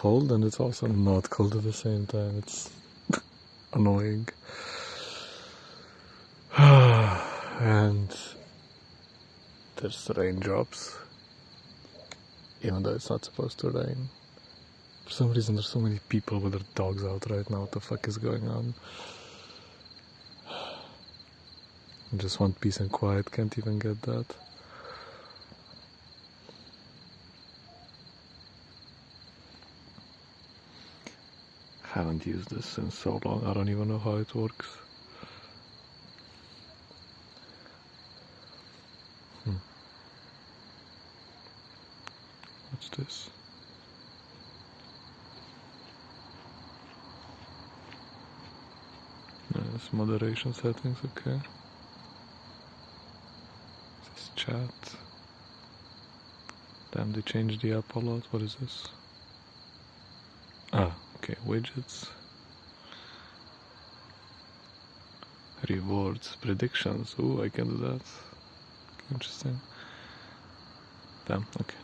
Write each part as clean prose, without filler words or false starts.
cold and it's also not cold at the same time. It's annoying. And there's raindrops, even though it's not supposed to rain. For some reason there's so many people with their dogs out right now. What the fuck is going on? I just want peace and quiet, can't even get that. Haven't used this since so long, I don't even know how it works. What's this? Yes, moderation settings, okay. This is chat. Damn, they changed the app a lot. What is this? Ah, okay, widgets. Rewards, predictions. Ooh, I can do that. Interesting. Damn, okay.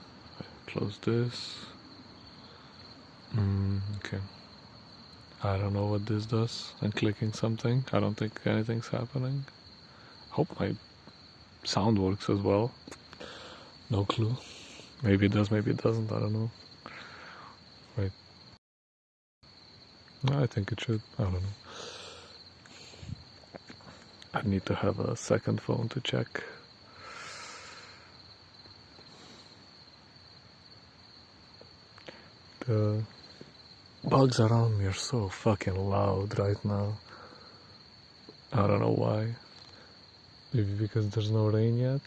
Close this. Okay. I don't know what this does. I'm clicking something. I don't think anything's happening. Hope my sound works as well. No clue. Maybe it does, maybe it doesn't. I don't know. Wait. No, I think it should. I don't know. I need to have a second phone to check. The bugs around me are so fucking loud right now. I don't know why. Maybe because there's no rain yet?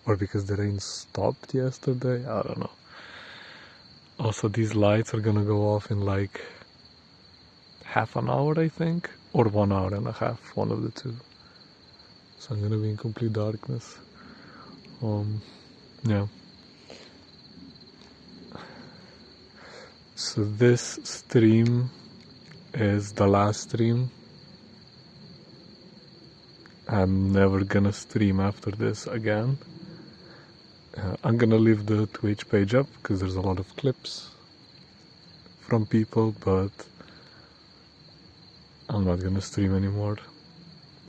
Or because the rain stopped yesterday? I don't know. Also, these lights are gonna go off in like half an hour, I think, or 1 hour and a half, one of the two. So I'm gonna be in complete darkness. Yeah. So this stream is the last stream. I'm never gonna stream after this again. I'm gonna leave the Twitch page up because there's a lot of clips from people, but I'm not gonna stream anymore.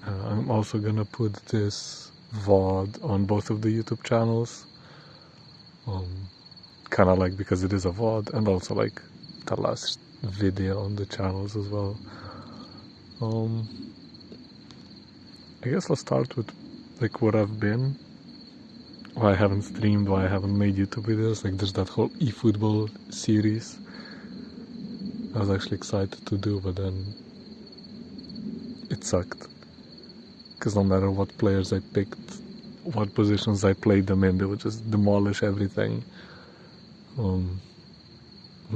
I'm also gonna put this VOD on both of the YouTube channels. Kind of like because it is a VOD, and also like the last video on the channels as well. I guess I'll start with like what I've been, why I haven't streamed, why I haven't made YouTube videos. Like there's that whole eFootball series I was actually excited to do, but then it sucked. Because no matter what players I picked, what positions I played them in, they would just demolish everything.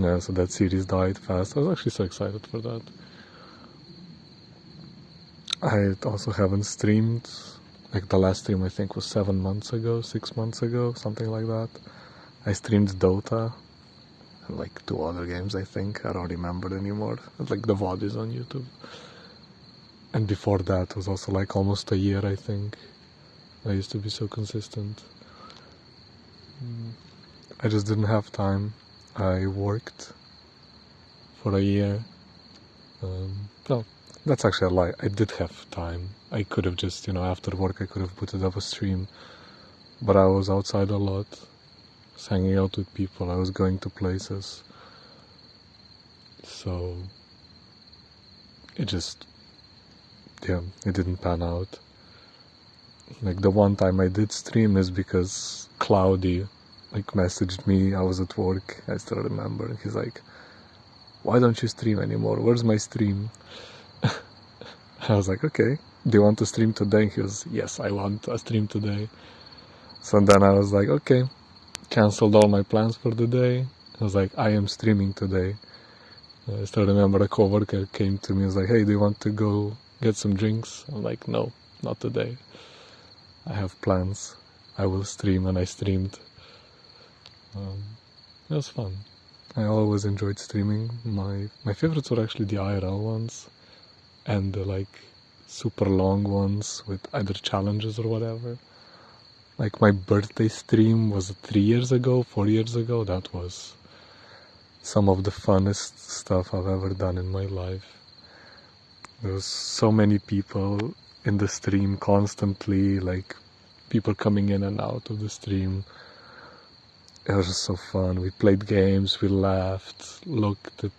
Yeah, so that series died fast. I was actually so excited for that. I also haven't streamed. Like the last stream I think was 7 months ago, 6 months ago, something like that. I streamed Dota and like 2 other games I think. I don't remember anymore. It's like the VOD is on YouTube. And before that was also like almost a year I think. I used to be so consistent. I just didn't have time. I worked for a year. No, that's actually a lie. I did have time. I could have just, after work I could have put it up a stream. But I was outside a lot, just hanging out with people. I was going to places. So it just, it didn't pan out. Like the one time I did stream is because Cloudy messaged me. I was at work, I still remember, and he's like, why don't you stream anymore? Where's my stream? I was like, okay, do you want to stream today? And he was, yes, I want a stream today. So then I was like, okay, cancelled all my plans for the day. I was like, I am streaming today. I still remember a coworker came to me and was like, hey, do you want to go get some drinks? I'm like, no, not today. I have plans. I will stream, and I streamed. It was fun. I always enjoyed streaming. My favorites were actually the IRL ones and the super long ones with either challenges or whatever. Like my birthday stream was 3 years ago, 4 years ago. That was some of the funnest stuff I've ever done in my life. There was so many people in the stream constantly, like people coming in and out of the stream. It was just so fun. We played games, we laughed, looked at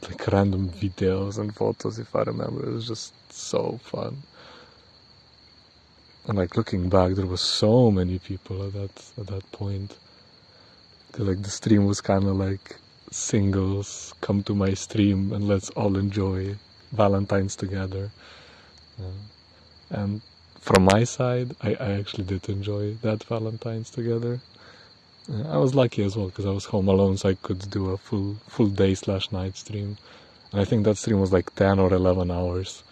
like random videos and photos, if I remember. It was just so fun. And like looking back, there was so many people at that point. Like the stream was kind of like singles, come to my stream and let's all enjoy Valentine's together. And from my side, I actually did enjoy that Valentine's together. I was lucky as well because I was home alone, so I could do a full day / night stream. And I think that stream was like 10 or 11 hours.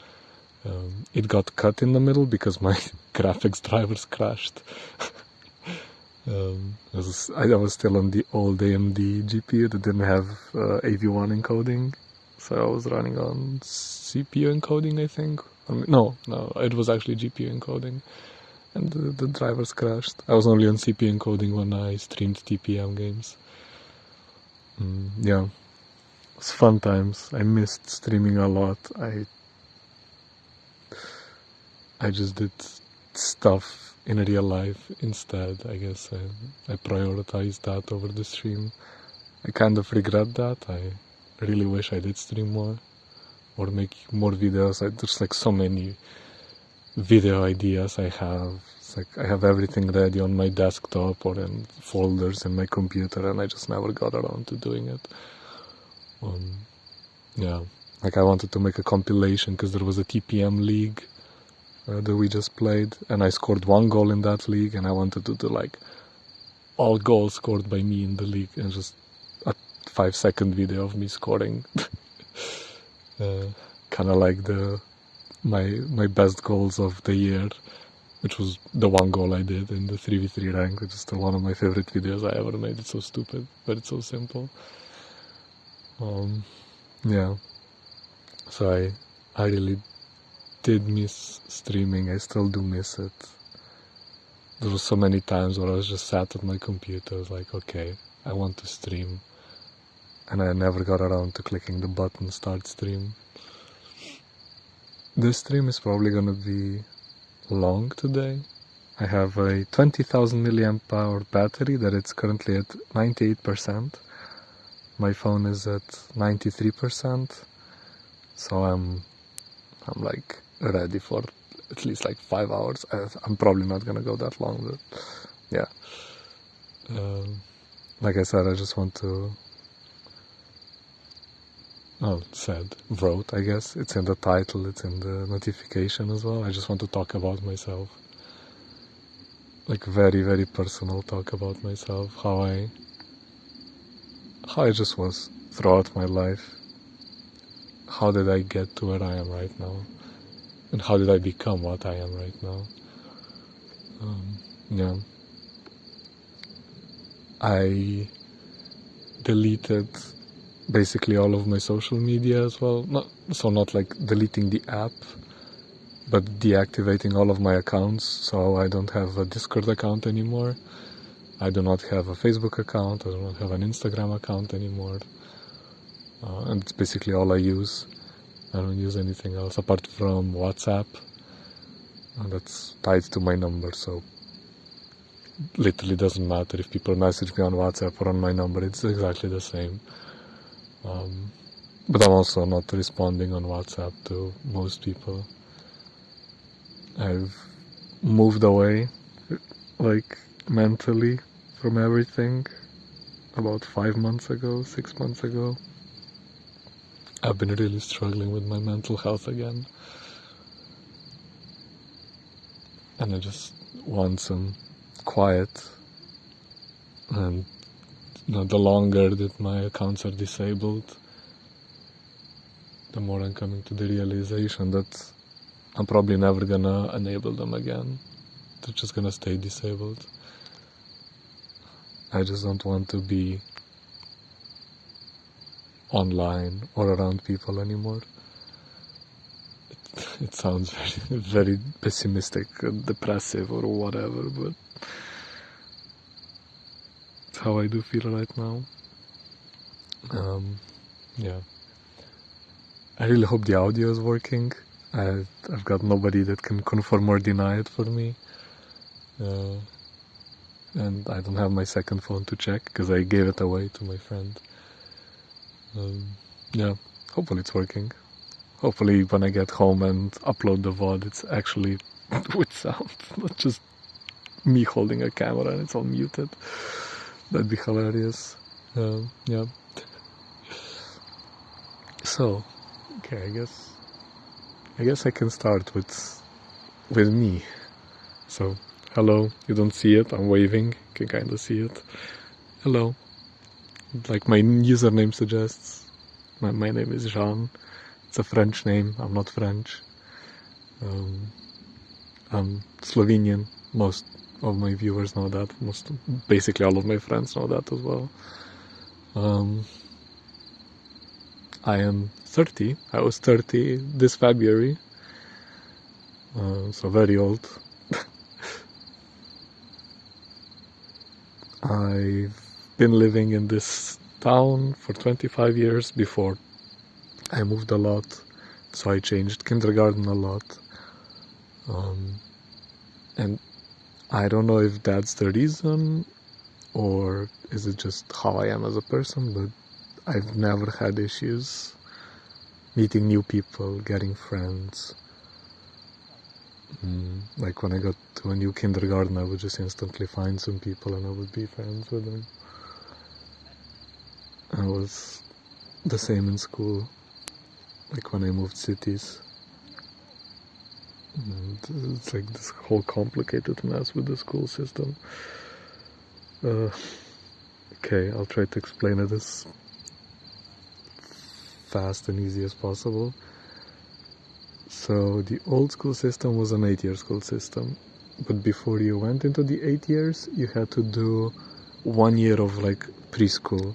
It got cut in the middle because my graphics drivers crashed. I was still on the old AMD GPU that didn't have AV1 encoding, so I was running on CPU encoding, I think. No, it was actually GPU encoding, and the drivers crashed. I was only on CPU encoding when I streamed TPM games. Yeah, it was fun times. I missed streaming a lot. I just did stuff in real life instead. I guess I prioritized that over the stream. I kind of regret that. I really wish I did stream more or make more videos. There's like so many video ideas I have. It's like I have everything ready on my desktop or in folders in my computer, and I just never got around to doing it. Yeah, like I wanted to make a compilation because there was a TPM league that we just played, and I scored 1 goal in that league, and I wanted to do like all goals scored by me in the league, and just a 5-second video of me scoring. Kind of like my best goals of the year, which was the 1 goal I did in the 3v3 rank, which is still one of my favorite videos I ever made. It's so stupid, but it's so simple. Yeah, so I really did miss streaming. I still do miss it. There were so many times where I was just sat at my computer, I was like, okay, I want to stream, and I never got around to clicking the button start stream. This stream is probably gonna be long today. I have a 20,000 milliamp hour battery that it's currently at 98%. My phone is at 93%, so I'm like ready for at least like 5 hours. I'm probably not gonna go that long, but yeah. Like I said, I just want to wrote, I guess. It's in the title, it's in the notification as well. I just want to talk about myself. Like very, very personal talk about myself. How I just was throughout my life. How did I get to where I am right now? And how did I become what I am right now? Yeah. I deleted basically all of my social media as well. Not like deleting the app, but deactivating all of my accounts. So I don't have a Discord account anymore. I do not have a Facebook account. I do not have an Instagram account anymore. And it's basically all I use. I don't use anything else apart from WhatsApp. And that's tied to my number, so literally doesn't matter if people message me on WhatsApp or on my number. It's exactly the same. But I'm also not responding on WhatsApp to most people. I've moved away, like mentally, from everything about 5 months ago, 6 months ago. I've been really struggling with my mental health again. And I just want some quiet. And the longer that my accounts are disabled, the more I'm coming to the realization that I'm probably never gonna enable them again. They're just gonna stay disabled. I just don't want to be online or around people anymore. It sounds very, very pessimistic and depressive or whatever, but it's how I do feel right now. Yeah. I really hope the audio is working. I've got nobody that can confirm or deny it for me. And I don't have my second phone to check because I gave it away to my friend. Yeah, hopefully it's working. Hopefully when I get home and upload the VOD, it's actually with sound, not just me holding a camera and it's all muted. That'd be hilarious. Yeah. So, okay, I guess I can start with me. So, hello, you don't see it, I'm waving, you can kind of see it. Hello. Like my username suggests, my name is Jean. It's a French name, I'm not French. I'm Slovenian. Most of my viewers know that. Basically all of my friends know that as well. I am 30. I was 30 this February. So very old. I've been living in this town for 25 years. Before I moved a lot, so I changed kindergarten a lot. And I don't know if that's the reason or is it just how I am as a person, but I've never had issues meeting new people, getting friends. Like when I got to a new kindergarten, I would just instantly find some people and I would be friends with them. I was the same in school, like when I moved cities. And it's like this whole complicated mess with the school system. Okay, I'll try to explain it as fast and easy as possible. So the old school system was an 8-year school system, but before you went into the 8 years, you had to do 1 year of like preschool.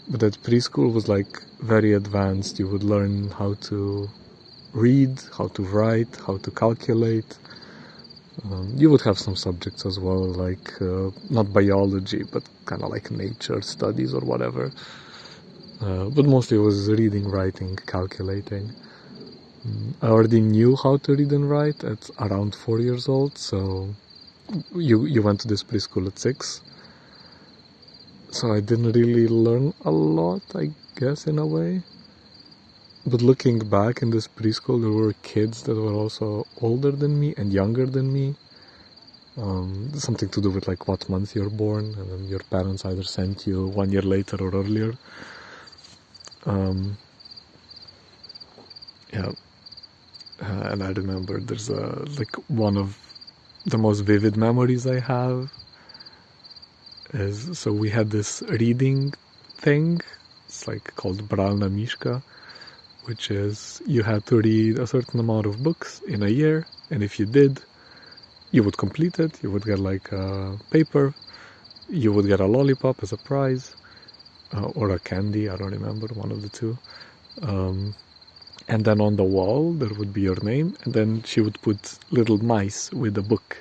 But that preschool was like very advanced. You would learn how to read, how to write, how to calculate. You would have some subjects as well, like not biology, but kind of like nature studies or whatever. But mostly it was reading, writing, calculating. I already knew how to read and write at around 4 years old, so you went to this preschool at 6. So I didn't really learn a lot, I guess, in a way. But looking back in this preschool, there were kids that were also older than me and younger than me. Something to do with like what month you're born, and then your parents either sent you 1 year later or earlier. Yeah. And I remember there's like one of the most vivid memories I have is, so we had this reading thing. It's like called Bralna Mishka, which is you had to read a certain amount of books in a year, and if you did, you would complete it. You would get like a paper, you would get a lollipop as a prize, or a candy, I don't remember, one of the two. And then on the wall there would be your name, and then she would put little mice with the book,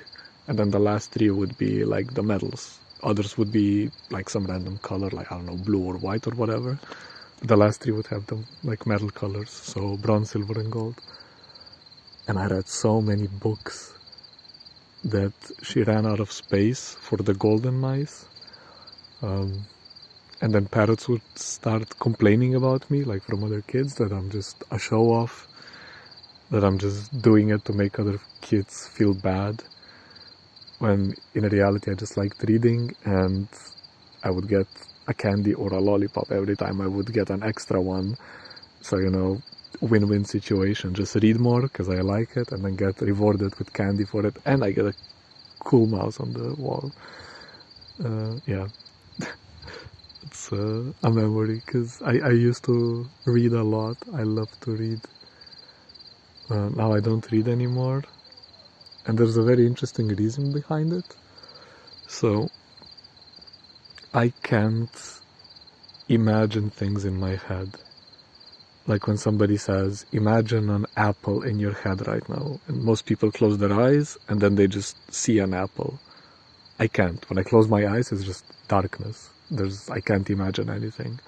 and then the last 3 would be like the medals. Others would be like some random color, like I don't know, blue or white or whatever. The last 3 would have them like medal colors, so bronze, silver and gold. And I read so many books that she ran out of space for the golden mice. And then parents would start complaining about me, like from other kids, that I'm just a show-off, that I'm just doing it to make other kids feel bad, when in reality I just liked reading, and I would get a candy or a lollipop every time I would get an extra one. So, you know, win-win situation. Just read more because I like it, and then get rewarded with candy for it, and I get a cool mouse on the wall. Yeah. It's a memory, because I used to read a lot. I love to read. Now I don't read anymore, and there's a very interesting reason behind it. So I can't imagine things in my head. Like when somebody says, imagine an apple in your head right now, and most people close their eyes and then they just see an apple. I can't. When I close my eyes, it's just darkness. I can't imagine anything.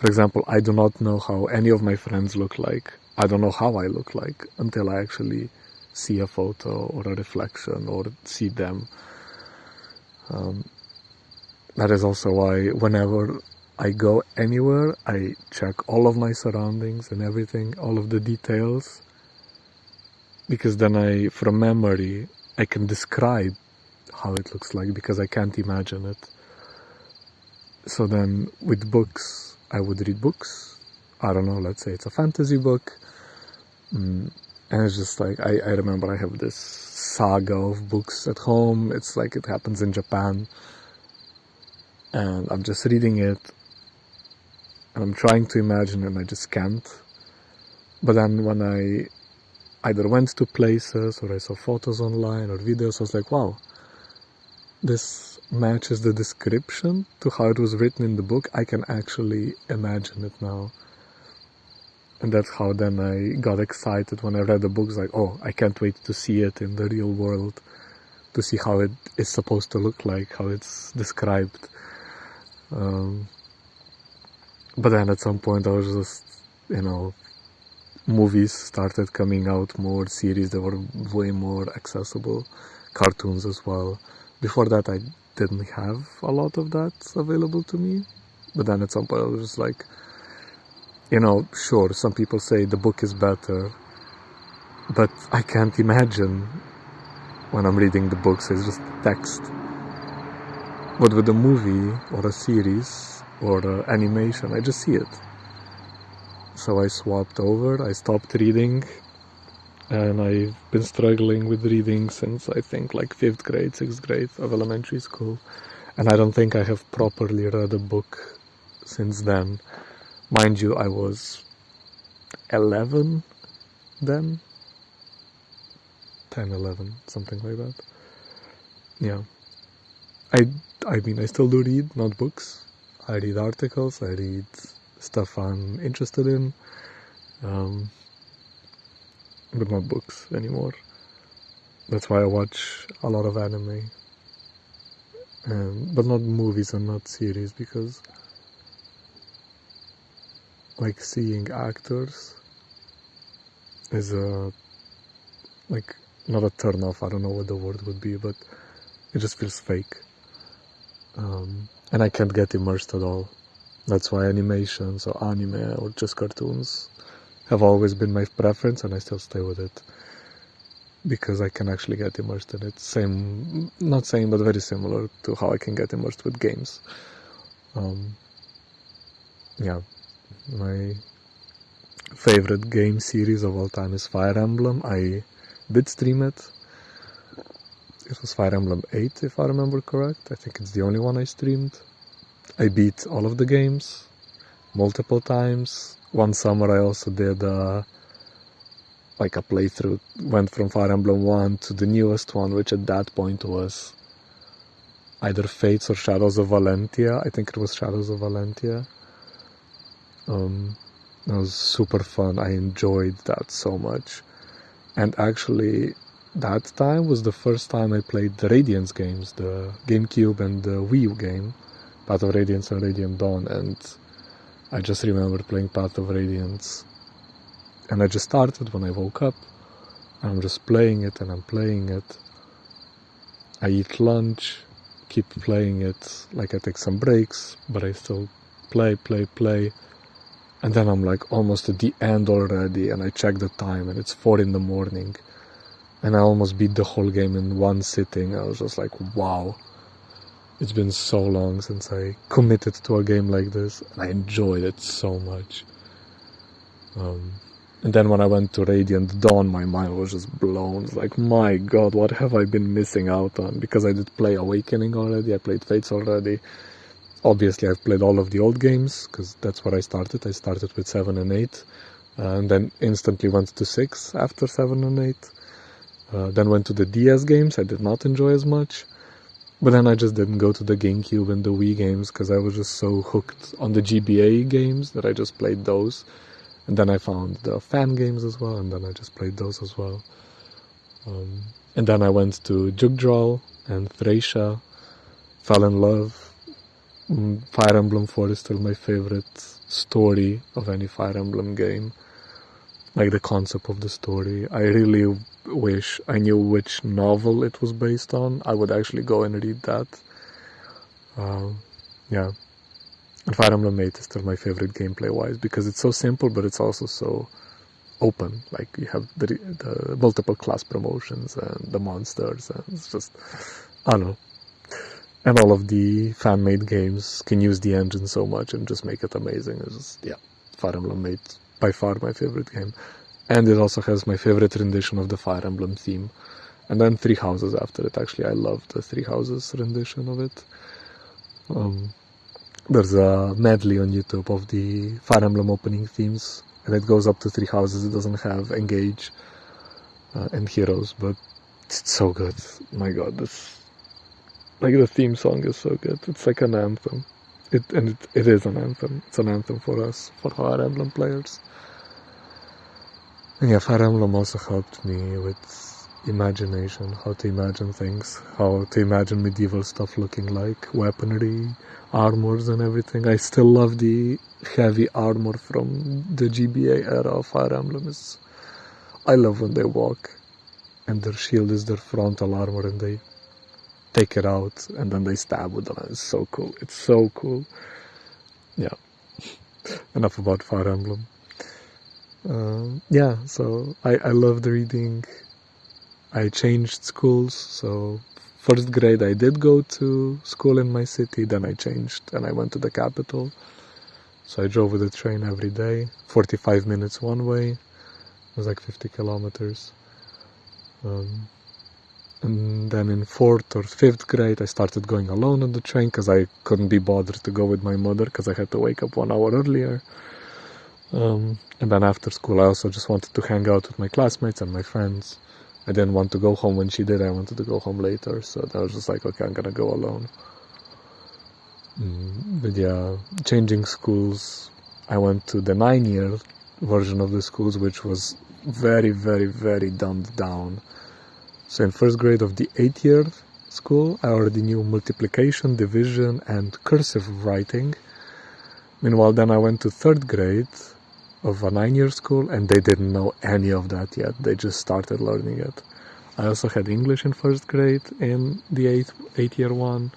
For example, I do not know how any of my friends look like. I don't know how I look like until I actually see a photo or a reflection or see them. That is also why whenever I go anywhere, I check all of my surroundings and everything, all of the details, because then from memory, I can describe how it looks like because I can't imagine it. So then with books, I would read books. I don't know, let's say it's a fantasy book. And it's just like, I remember I have this saga of books at home. It's like it happens in Japan. And I'm just reading it. And I'm trying to imagine and I just can't. But then when I either went to places or I saw photos online or videos, I was like, wow, this matches the description to how it was written in the book. I can actually imagine it now. And that's how then I got excited when I read the books, like, oh, I can't wait to see it in the real world, to see how it is supposed to look like, how it's described. But then at some point I was just, movies started coming out more, series that were way more accessible, cartoons as well. Before that I didn't have a lot of that available to me. But then at some point I was just like, sure, some people say the book is better, but I can't imagine when I'm reading the book, so it's just text. But with a movie or a series or animation, I just see it. So I swapped over, I stopped reading, and I've been struggling with reading since I think like 5th grade, 6th grade of elementary school. And I don't think I have properly read a book since then. Mind you, I was 11 then. 10, 11, something like that. Yeah. I mean, I still do read, not books. I read articles, I read stuff I'm interested in, but not books anymore. That's why I watch a lot of anime, but not movies and not series, because like seeing actors is not a turn off, I don't know what the word would be, but it just feels fake. And I can't get immersed at all. That's why animations or anime or just cartoons have always been my preference, and I still stay with it because I can actually get immersed in it. Not same, but very similar to how I can get immersed with games. Yeah, my favorite game series of all time is Fire Emblem. I did stream it. It was Fire Emblem 8, if I remember correct. I think it's the only one I streamed. I beat all of the games multiple times. One summer I also did a playthrough. Went from Fire Emblem 1 to the newest one, which at that point was either Fates or Shadows of Valentia. I think it was Shadows of Valentia. That was super fun. I enjoyed that so much. And actually, that time was the first time I played the Radiance games, the GameCube and the Wii U game, Path of Radiance and Radiant Dawn, and I just remember playing Path of Radiance. And I just started when I woke up, and I'm just playing it, and I'm playing it. I eat lunch, keep playing it, I take some breaks, but I still play. And then I'm almost at the end already, and I check the time, and it's 4 in the morning. And I almost beat the whole game in one sitting. I was just like, wow. It's been so long since I committed to a game like this, and I enjoyed it so much. And then when I went to Radiant Dawn, my mind was just blown. It's like, my god, what have I been missing out on? Because I did play Awakening already, I played Fates already. Obviously, I've played all of the old games, because that's where I started. I started with 7 and 8, and then instantly went to 6 after 7 and 8. Then went to the DS games, I did not enjoy as much. But then I just didn't go to the GameCube and the Wii games, because I was just so hooked on the GBA games that I just played those. And then I found the fan games as well, and then I just played those as well. And then I went to Jugdral and Thracia, fell in love. Fire Emblem 4 is still my favorite story of any Fire Emblem game, like the concept of the story. I really wish I knew which novel it was based on. I would actually go and read that. Yeah. And Fire Emblem 8 is still my favorite gameplay-wise, because it's so simple, but it's also so open. Like, you have the multiple class promotions and the monsters, and it's just, I don't know. And all of the fan-made games can use the engine so much and just make it amazing. It's just, yeah, Fire Emblem 8, by far my favorite game. And it also has my favorite rendition of the Fire Emblem theme. And then Three Houses after it. Actually, I love the Three Houses rendition of it. There's a medley on YouTube of the Fire Emblem opening themes, and it goes up to Three Houses. It doesn't have Engage and Heroes, but it's so good. My god, like, the theme song is so good. It's like an anthem. It is an anthem. It's an anthem for us, for Fire Emblem players. And yeah, Fire Emblem also helped me with imagination, how to imagine things, how to imagine medieval stuff looking like, weaponry, armors and everything. I still love the heavy armor from the GBA era of Fire Emblem. I love when they walk and their shield is their frontal armor and they take it out and then they stab with them. It's so cool. It's so cool. Yeah. Enough about Fire Emblem. Yeah, so I loved reading. I changed schools, so first grade I did go to school in my city, then I changed and I went to the capital. So I drove with a train every day, 45 minutes one way, it was like 50 kilometers. And then in 4th or 5th grade I started going alone on the train because I couldn't be bothered to go with my mother because I had to wake up 1 hour earlier. And then after school I also just wanted to hang out with my classmates and my friends. I didn't want to go home when she did. I wanted to go home later, so I was just like, okay, I'm gonna go alone. But yeah, changing schools, I went to the 9-year version of the schools, which was very, very, very dumbed down. So in first grade of the 8-year school, I already knew multiplication, division, and cursive writing. Meanwhile, then I went to 3rd grade of a 9-year school, and they didn't know any of that yet. They just started learning it. I also had English in 1st grade in the 8-year one.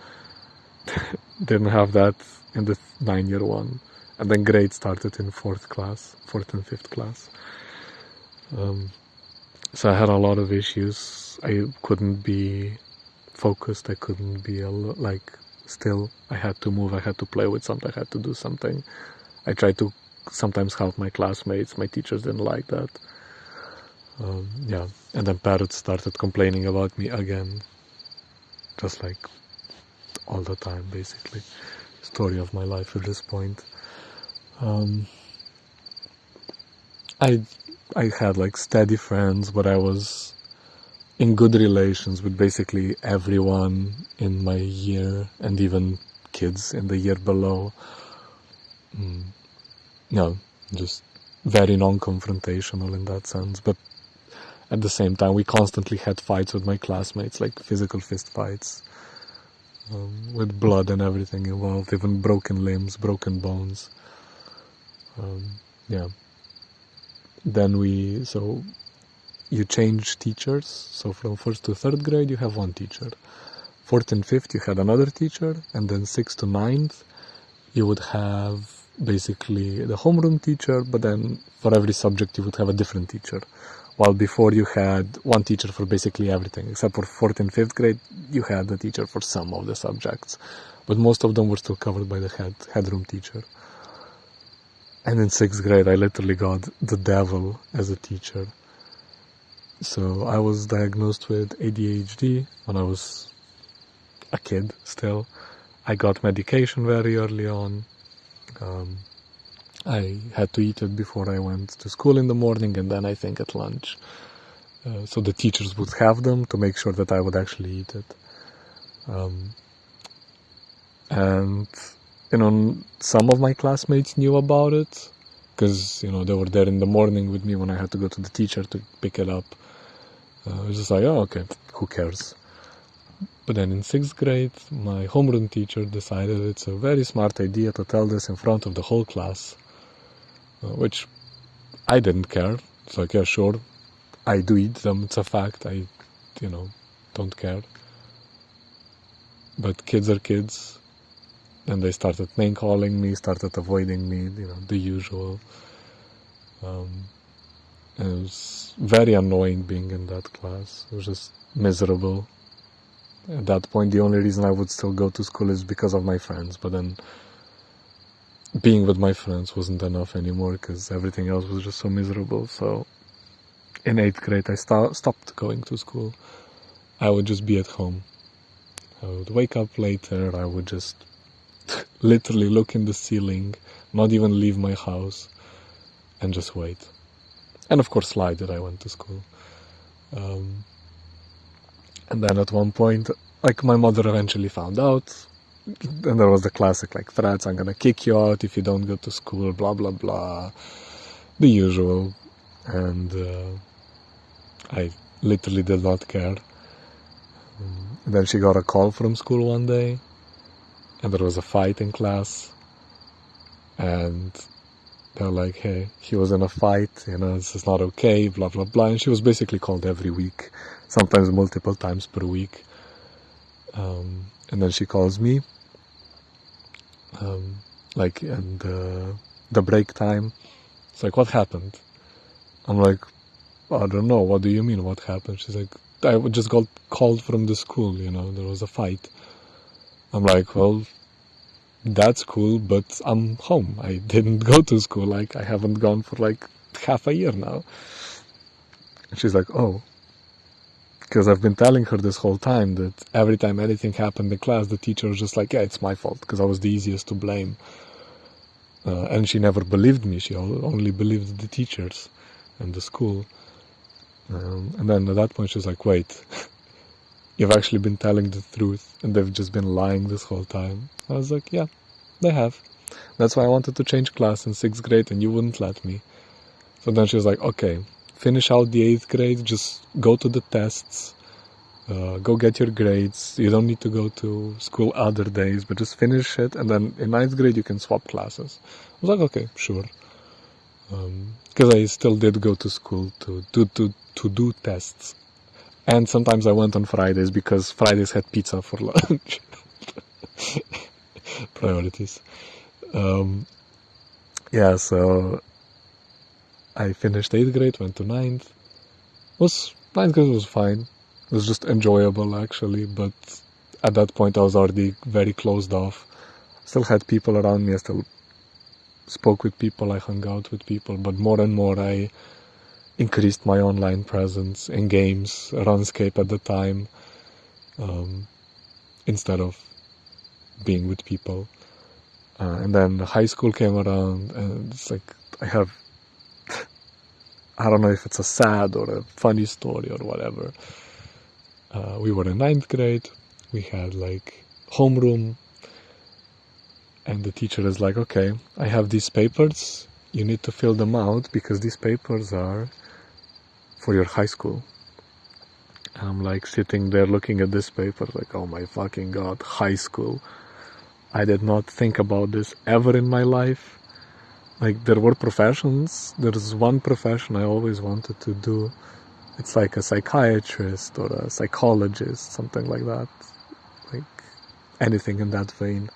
Didn't have that in the 9-year one. And then grade started in 4th and 5th class. So I had a lot of issues. I couldn't be focused. I couldn't be still. I had to move. I had to play with something. I had to do something. I tried to sometimes help my classmates. My teachers didn't like that. Yeah, and then parents started complaining about me again, just like all the time, basically. Story of my life at this point. I had like steady friends, but I was in good relations with basically everyone in my year, and even kids in the year below. No, just very non-confrontational in that sense, but at the same time we constantly had fights with my classmates, like physical fist fights, with blood and everything involved, even broken limbs, broken bones. Yeah. Then you change teachers, so from 1st to 3rd grade you have one teacher. 4th and 5th you had another teacher, and then 6th to 9th you would have basically the homeroom teacher, but then for every subject you would have a different teacher. While before you had one teacher for basically everything, except for 4th and 5th grade, you had a teacher for some of the subjects. But most of them were still covered by the headroom teacher. And in 6th grade, I literally got the devil as a teacher. So I was diagnosed with ADHD when I was a kid still. I got medication very early on. I had to eat it before I went to school in the morning, and then I think at lunch. So the teachers would have them to make sure that I would actually eat it. And, some of my classmates knew about it, because, they were there in the morning with me when I had to go to the teacher to pick it up. It was just like, oh, okay, who cares? But then in 6th grade, my homeroom teacher decided it's a very smart idea to tell this in front of the whole class. which I didn't care. It's like, yeah, sure, I do eat them, it's a fact, I, don't care. But kids are kids, and they started name calling me, started avoiding me, the usual. And it was very annoying being in that class. It was just miserable. At that point, the only reason I would still go to school is because of my friends, but then being with my friends wasn't enough anymore because everything else was just so miserable. So in 8th grade, I stopped going to school. I would just be at home. I would wake up later, I would just literally look in the ceiling, not even leave my house, and just wait. And of course lie that I went to school. And then at one point, my mother eventually found out, and there was the classic, threats, I'm gonna kick you out if you don't go to school, blah, blah, blah, the usual. And I literally did not care. And then she got a call from school one day, and there was a fight in class, and they're like, hey, he was in a fight, this is not okay, blah, blah, blah. And she was basically called every week, sometimes multiple times per week. And then she calls me, in the break time. It's like, what happened? I'm like, I don't know, what do you mean, what happened? She's like, I just got called from the school, there was a fight. I'm like, well, that's cool, but I'm home. I didn't go to school. I haven't gone for half a year now. And she's like, oh. Because I've been telling her this whole time that every time anything happened in class, the teacher was just like, yeah, it's my fault, because I was the easiest to blame. And she never believed me. She only believed the teachers and the school. And then at that point, she was like, wait, you've actually been telling the truth, and they've just been lying this whole time. I was like, yeah, they have. That's why I wanted to change class in 6th grade, and you wouldn't let me. So then she was like, okay, finish out the 8th grade, just go to the tests, go get your grades. You don't need to go to school other days, but just finish it, and then in 9th grade you can swap classes. I was like, okay, sure. Because I still did go to school to do tests. And sometimes I went on Fridays because Fridays had pizza for lunch. Priorities. So I finished 8th grade, went to 9th. 9th grade was fine. It was just enjoyable, actually, but at that point I was already very closed off. Still had people around me, I still spoke with people, I hung out with people, but more and more I increased my online presence in games, RuneScape at the time, instead of being with people. And then high school came around, and it's like I have, I don't know if it's a sad or a funny story or whatever. We were in 9th grade, we had homeroom, and the teacher is like, okay, I have these papers, you need to fill them out because these papers are for your high school. And I'm sitting there looking at this paper oh my fucking god, high school. I did not think about this ever in my life. There were professions. There's one profession I always wanted to do. It's a psychiatrist or a psychologist, something like that. Anything in that vein.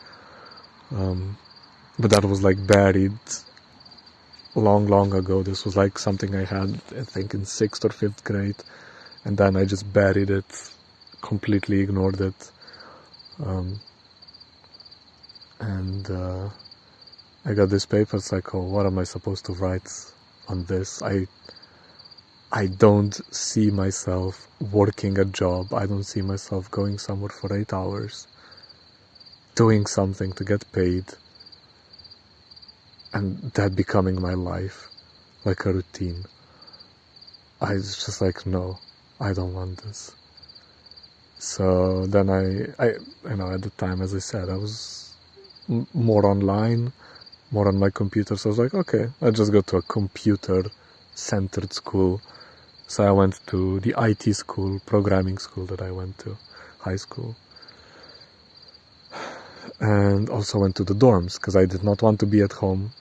But that was buried long ago. This was something I had, I think, in 6th or 5th grade. And then I just buried it, completely ignored it. I got this paper, it's oh, what am I supposed to write on this? I don't see myself working a job. I don't see myself going somewhere for 8 hours, doing something to get paid, and that becoming my life, a routine. I was just no, I don't want this. So then I at the time, as I said, I was more online, more on my computer. So I was okay, I'll just go to a computer-centered school. So I went to the IT school, programming school that I went to, high school. And also went to the dorms, because I did not want to be at home.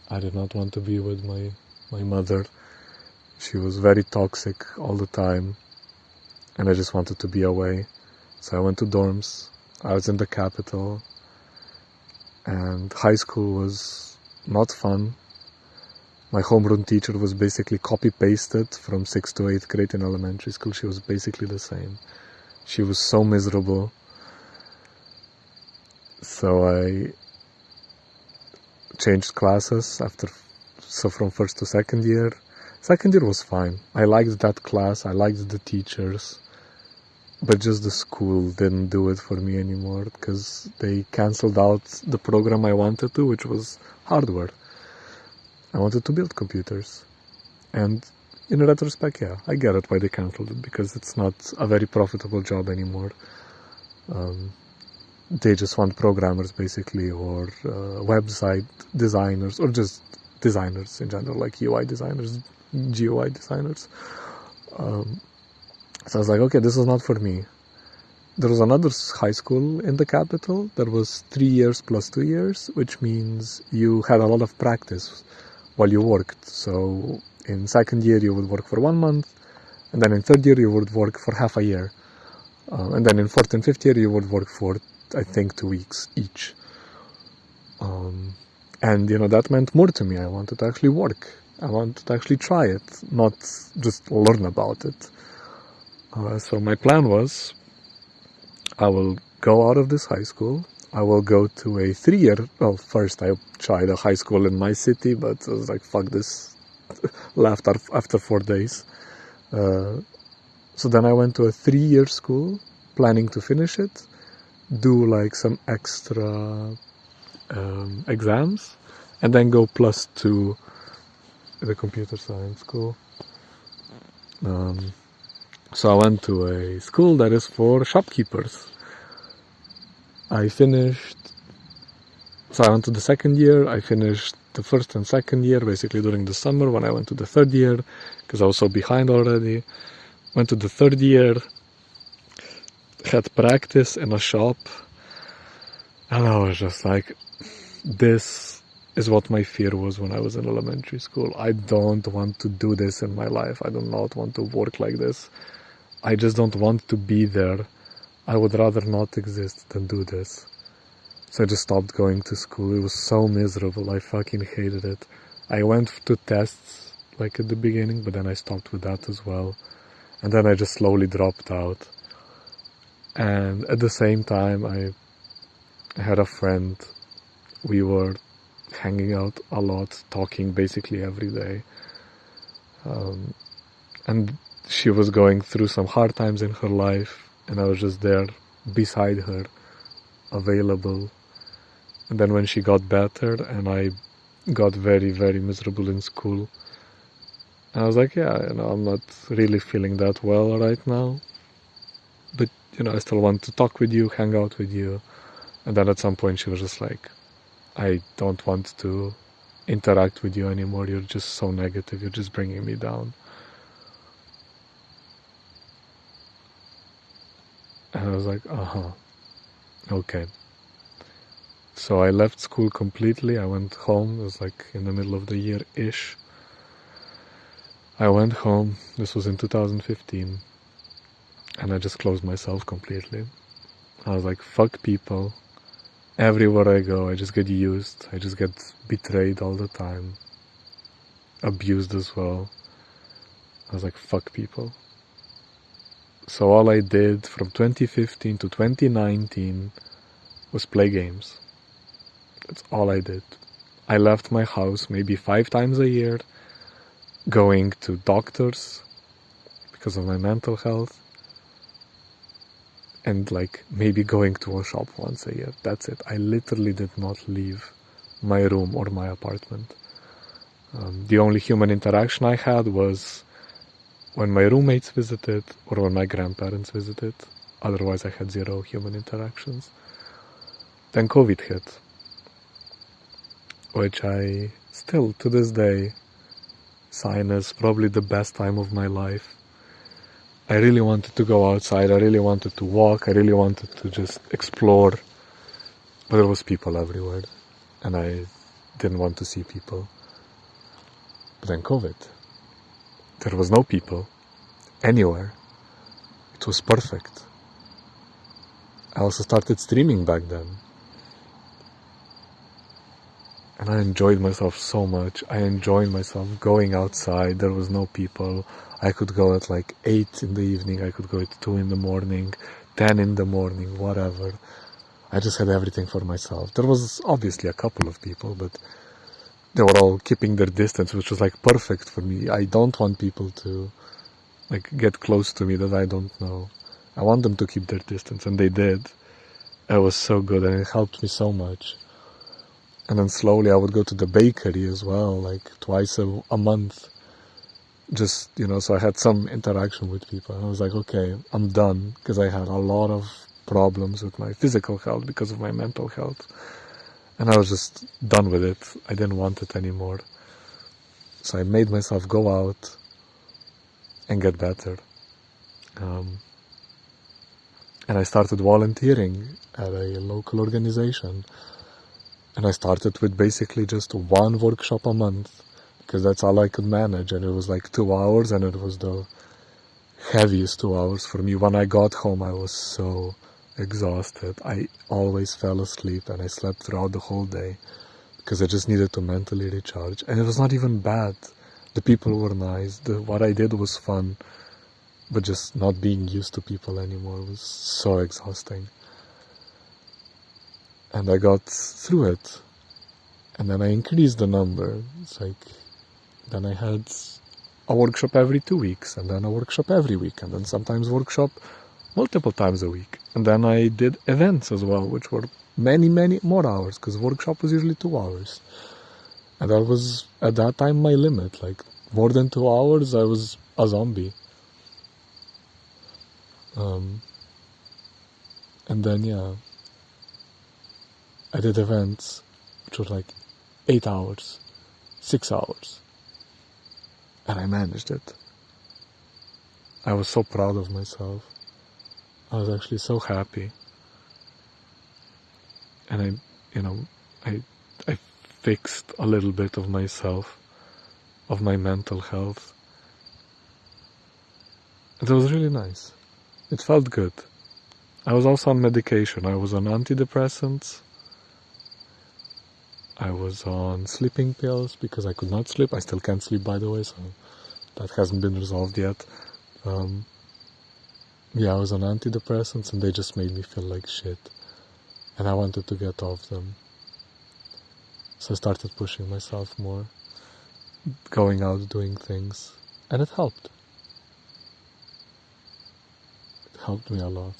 I did not want to be with my mother. She was very toxic all the time, and I just wanted to be away. So I went to dorms. I was in the capital, and high school was not fun. My homeroom teacher was basically copy-pasted from 6th to 8th grade in elementary school. She was basically the same. She was so miserable. So I changed classes from first to second year. Second year was fine. I liked that class, I liked the teachers, but just the school didn't do it for me anymore because they cancelled out the program I wanted to, which was hardware. I wanted to build computers. And in retrospect, yeah, I get it why they cancelled it, because it's not a very profitable job anymore. They just want programmers basically, or website designers, or just designers in general, like UI designers, GUI designers. So I was like, okay, this is not for me. There was another high school in the capital that was 3 years plus 2 years, which means you had a lot of practice while you worked. So in second year you would work for 1 month, and then in third year you would work for half a year. And then in fourth and fifth year you would work for, I think, 2 weeks each. And, that meant more to me. I wanted to actually work. I wanted to actually try it, not just learn about it. So my plan was, I will go out of this high school. I will go to a 3-year, well, first I tried a high school in my city, but I was like, fuck this, left after 4 days. So then I went to a 3-year school, planning to finish it, do like some extra exams, and then go +2 the computer science school. So I went to a school that is for shopkeepers. I went to the second year, I finished the first and second year basically during the summer. When I went to the third year, because I was so behind already, went to the third year, had practice in a shop, and I was just like, this is what my fear was when I was in elementary school. I don't want to do this in my life. I do not want to work like this. I just don't want to be there. I would rather not exist than do this. So I just stopped going to school. It was so miserable. I fucking hated it. I went to tests like at the beginning, but then I stopped with that as well. And then I just slowly dropped out. And at the same time, I had a friend. We were hanging out a lot, talking basically every day. And she was going through some hard times in her life, and I was just there beside her, available. And then when she got better and I got very, very miserable in school, I was like, yeah, I'm not really feeling that well right now, but I still want to talk with you, hang out with you. And then at some point she was just like, I don't want to interact with you anymore. You're just so negative. You're just bringing me down. And I was like, okay. So I left school completely. I went home. It was like in the middle of the year-ish. I went home. This was in 2015. And I just closed myself completely. I was like, fuck people. Everywhere I go, I just get used. I just get betrayed all the time. Abused as well. I was like, fuck people. So all I did from 2015 to 2019 was play games. That's all I did. I left my house maybe 5 times a year, going to doctors because of my mental health, and like maybe going to a shop once a year. That's it. I literally did not leave my room or my apartment. The only human interaction I had was when my roommates visited or when my grandparents visited. Otherwise I had 0 human interactions. Then COVID hit, which I still to this day sign as probably the best time of my life. I really wanted to go outside, I really wanted to walk, I really wanted to just explore, but there was people everywhere, and I didn't want to see people. But then COVID. There was no people anywhere. It was perfect. I also started streaming back then. And I enjoyed myself so much. I enjoyed myself going outside. There was no people. I could go at like 8 in the evening. I could go at 2 in the morning, 10 in the morning, whatever. I just had everything for myself. There was obviously a couple of people, but they were all keeping their distance, which was like perfect for me. I don't want people to like get close to me that I don't know. I want them to keep their distance, and they did. It was so good, and it helped me so much. And then slowly I would go to the bakery as well, like twice a month. Just, so I had some interaction with people. And I was like, okay, I'm done, because I had a lot of problems with my physical health because of my mental health. And I was just done with it. I didn't want it anymore. So I made myself go out and get better. And I started volunteering at a local organization. And I started with basically just one workshop a month, because that's all I could manage. And it was like 2 hours, and it was the heaviest 2 hours for me. When I got home, I was so exhausted. I always fell asleep, and I slept throughout the whole day because I just needed to mentally recharge. And it was not even bad. The people were nice. What I did was fun, but just not being used to people anymore was so exhausting. And I got through it. And then I increased the number. It's like, then I had a workshop every 2 weeks, and then a workshop every week, and then sometimes workshop multiple times a week. And then I did events as well, which were many, many more hours, because workshop was usually 2 hours. And that was, at that time, my limit. Like, more than 2 hours, I was a zombie. And then, I did events, which were like 8 hours, 6 hours. And I managed it. I was so proud of myself. I was actually so happy. And I fixed a little bit of myself, of my mental health. It was really nice. It felt good. I was also on medication. I was on antidepressants. I was on sleeping pills because I could not sleep. I still can't sleep, by the way, so that hasn't been resolved yet. I was on antidepressants, and they just made me feel like shit. And I wanted to get off them. So I started pushing myself more, going out, doing things. And it helped. It helped me a lot.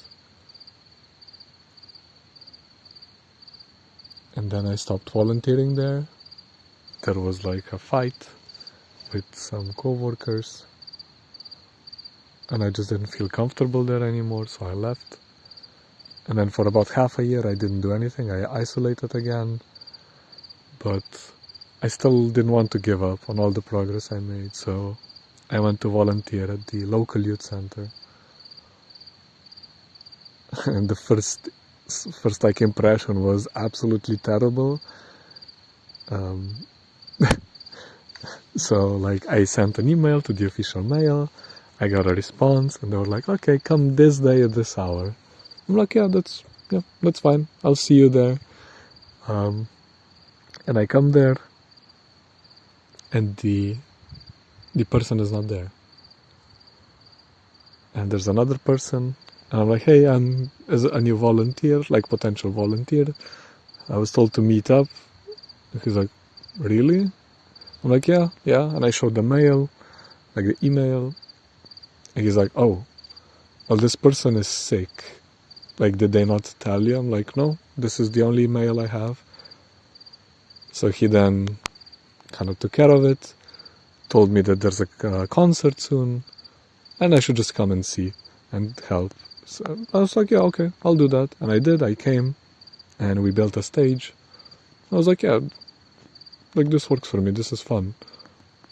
And then I stopped volunteering there. There was like a fight with some co-workers. And I just didn't feel comfortable there anymore, so I left. And then for about half a year I didn't do anything. I isolated again. But I still didn't want to give up on all the progress I made, so I went to volunteer at the local youth center. And the first like impression was absolutely terrible. So like I sent an email to the official mail. I got a response, and they were like, okay, come this day at this hour. I'm like, yeah, that's fine. I'll see you there. And I come there, and the person is not there. And there's another person, and I'm like, hey, I'm as a new volunteer, like potential volunteer. I was told to meet up. And he's like, really? I'm like, yeah. And I showed the mail, like the email. And he's like, oh, well, this person is sick. Like, did they not tell you? I'm like, no, this is the only mail I have. So he then kind of took care of it, told me that there's a concert soon, and I should just come and see and help. So I was like, yeah, okay, I'll do that. And I did. I came, and we built a stage. I was like, yeah, like this works for me. This is fun.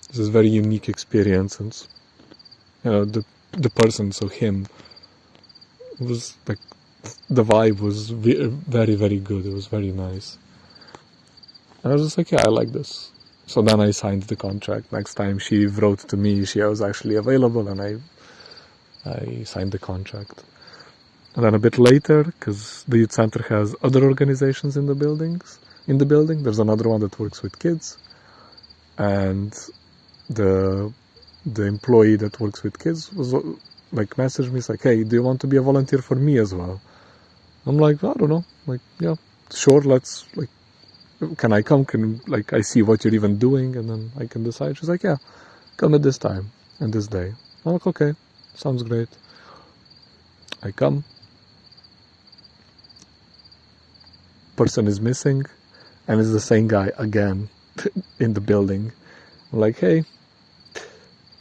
This is a very unique experience, and the person, so him, was like, the vibe was very, very good. It was very nice. And I was just like, yeah, I like this. So then I signed the contract. Next time she wrote to me, she was actually available, and I signed the contract. And then a bit later, because the youth center has other organizations in the building, there's another one that works with kids, and the employee that works with kids was like messaged me, it's like, hey, do you want to be a volunteer for me as well? I'm like, I don't know, like, yeah, sure, let's, like, can I come? Can, like, I see what you're even doing, and then I can decide. She's like, yeah, come at this time and this day. I'm like, okay, sounds great. I come, person is missing, and it's the same guy again in the building. I'm like, hey,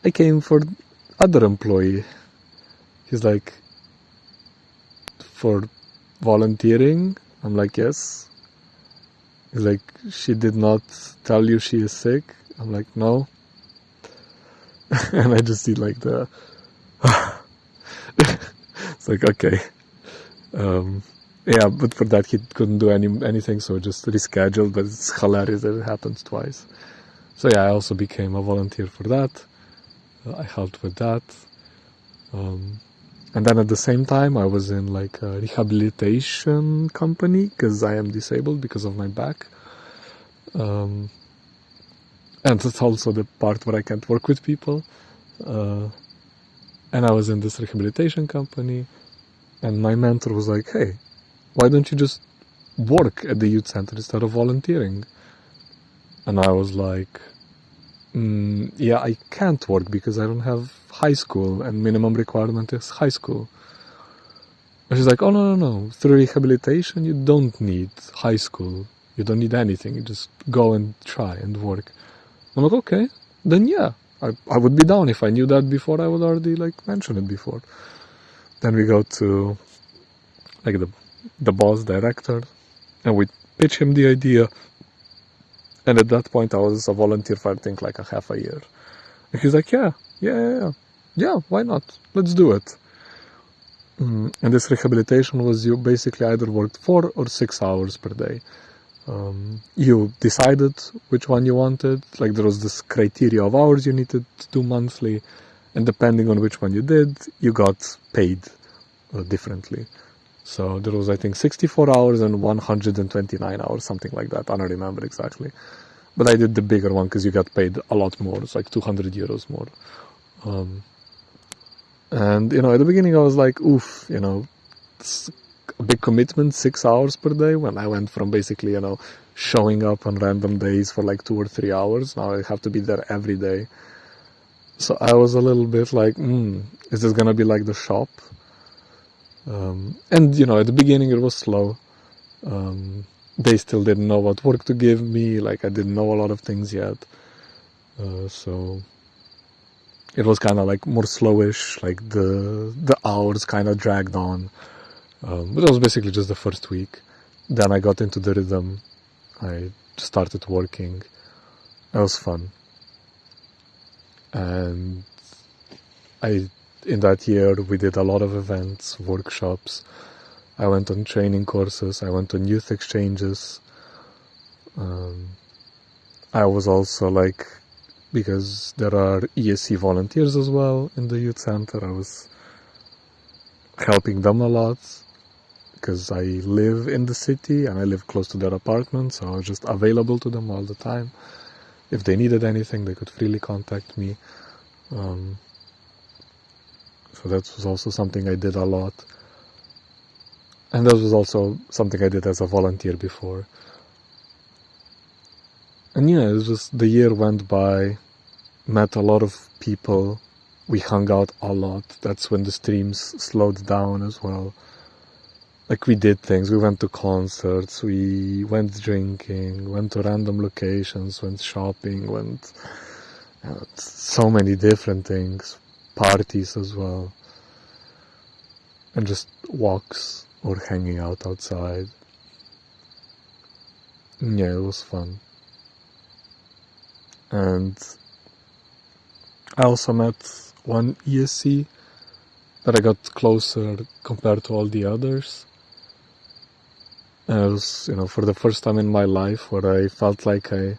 I came for other employee. He's like, for volunteering? I'm like, yes. He's like, she did not tell you she is sick? I'm like, no. And I just see like the it's like, okay. Yeah, but for that he couldn't do anything, so just rescheduled, but it's hilarious that it happens twice. So yeah, I also became a volunteer for that. I helped with that. And then at the same time, I was in like a rehabilitation company, because I am disabled because of my back. And that's also the part where I can't work with people. And I was in this rehabilitation company, and my mentor was like, hey, why don't you just work at the youth center instead of volunteering? And I was like, yeah, I can't work because I don't have high school, and minimum requirement is high school. And she's like, oh, no. Through rehabilitation, you don't need high school. You don't need anything. You just go and try and work. I'm like, okay, then yeah, I would be down. If I knew that before, I would already like mention it before. Then we go to like the boss director, and we pitch him the idea. And at that point, I was a volunteer for I think like a half a year. And he's like, yeah, why not? Let's do it. And this rehabilitation was, you basically either worked 4 or 6 hours per day. You decided which one you wanted. Like, there was this criteria of hours you needed to do monthly, and depending on which one you did, you got paid differently. So there was, I think, 64 hours and 129 hours, something like that. I don't remember exactly. But I did the bigger one because you got paid a lot more. It's like 200 euros more. And, at the beginning I was like, oof, it's a big commitment, 6 hours per day, when I went from basically, showing up on random days for like 2 or 3 hours. Now I have to be there every day. So I was a little bit like, is this going to be like the shop? And, at the beginning it was slow. They still didn't know what work to give me. Like, I didn't know a lot of things yet. So it was kind of like more slowish, like the hours kind of dragged on. But it was basically just the first week. Then I got into the rhythm. I started working. It was fun. And in that year, we did a lot of events, workshops. I went on training courses. I went on youth exchanges. I was also like, because there are ESC volunteers as well in the youth center, I was helping them a lot, because I live in the city and I live close to their apartment, so I was just available to them all the time. If they needed anything, they could freely contact me. So that was also something I did a lot. And that was also something I did as a volunteer before. And yeah, it was just, the year went by, met a lot of people, we hung out a lot. That's when the streams slowed down as well. Like, we did things, we went to concerts, we went drinking, went to random locations, went shopping, went so many different things, parties as well, and just walks or hanging out outside. Yeah, it was fun. And I also met one ESC that I got closer compared to all the others. And it was, for the first time in my life where I felt like I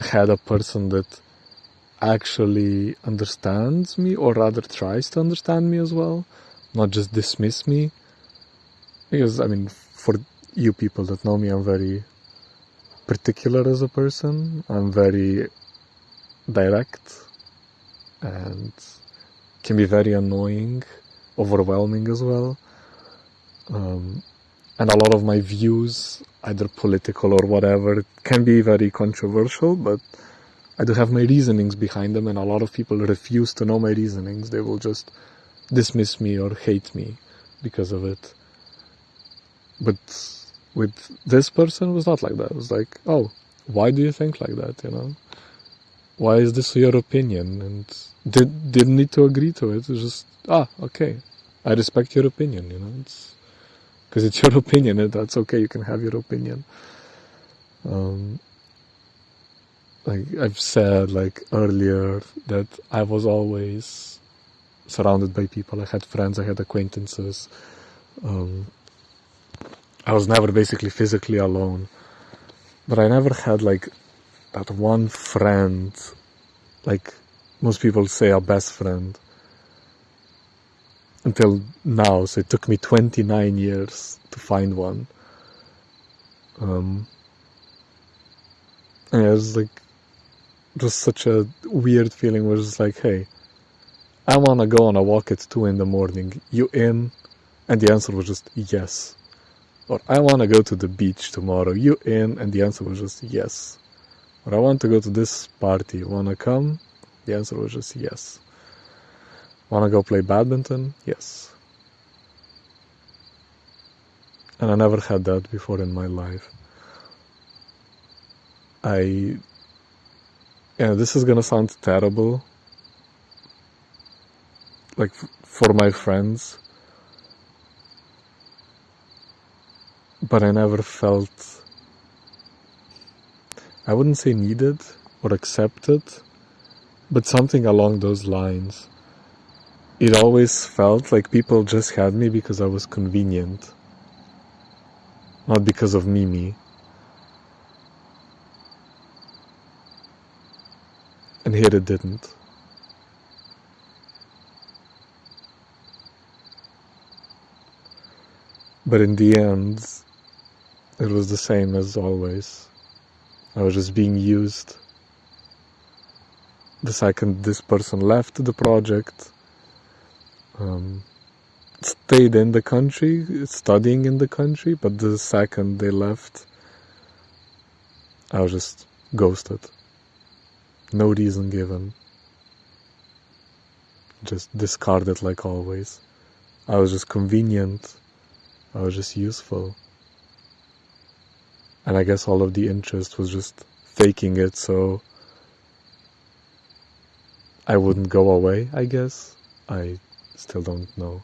had a person that actually understands me, or rather tries to understand me as well, not just dismiss me. Because, for you people that know me, I'm very particular as a person. I'm very direct and can be very annoying, overwhelming as well. And a lot of my views, either political or whatever, can be very controversial, but I do have my reasonings behind them, and a lot of people refuse to know my reasonings. They will just dismiss me or hate me because of it. But with this person, it was not like that. It was like, oh, why do you think like that, Why is this your opinion? And didn't need to agree to it. It's just, okay, I respect your opinion, It's because it's your opinion, and that's okay. You can have your opinion. Like I've said earlier, that I was always surrounded by people. I had friends, I had acquaintances. I was never basically physically alone. But I never had that one friend, like most people say a best friend, until now. So it took me 29 years to find one. And it was just such a weird feeling where it's like, hey, I want to go on a walk at 2 in the morning. You in? And the answer was just yes. Or I want to go to the beach tomorrow. You in? And the answer was just yes. Or I want to go to this party. Want to come? The answer was just yes. Want to go play badminton? Yes. And I never had that before in my life. This is gonna sound terrible, for my friends, but I never felt, I wouldn't say needed or accepted, but something along those lines. It always felt like people just had me because I was convenient, not because of me. And here it didn't. But in the end, it was the same as always. I was just being used. The second this person left the project, stayed in the country, studying in the country, but the second they left, I was just ghosted. No reason given. Just discarded like always. I was just convenient. I was just useful. And I guess all of the interest was just faking it so I wouldn't go away, I guess. I still don't know.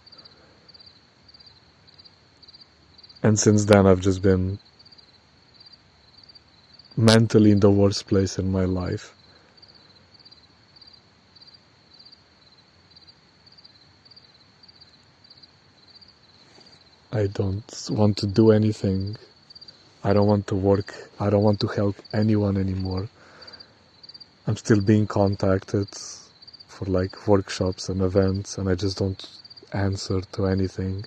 And since then I've just been mentally in the worst place in my life. I don't want to do anything. I don't want to work. I don't want to help anyone anymore. I'm still being contacted for workshops and events, and I just don't answer to anything.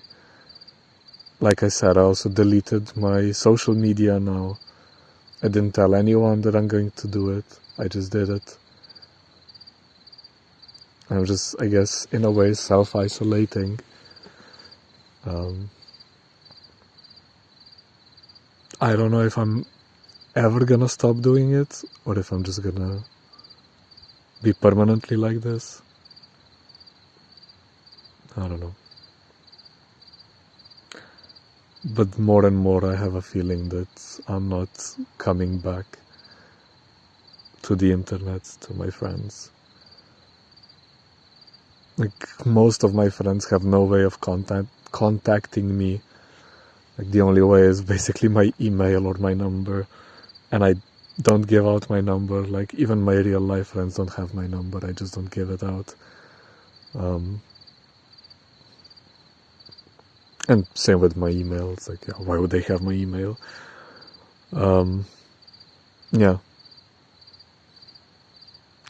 Like I said, I also deleted my social media now. I didn't tell anyone that I'm going to do it. I just did it. I'm just, I guess, in a way, self-isolating. I don't know if I'm ever gonna stop doing it, or if I'm just gonna be permanently like this. I don't know. But more and more I have a feeling that I'm not coming back to the internet, to my friends. Most of my friends have no way of contacting me. The only way is basically my email or my number, and I don't give out my number. Even my real life friends don't have my number. I just don't give it out. And same with my email. It's like, yeah, why would they have my email? Yeah.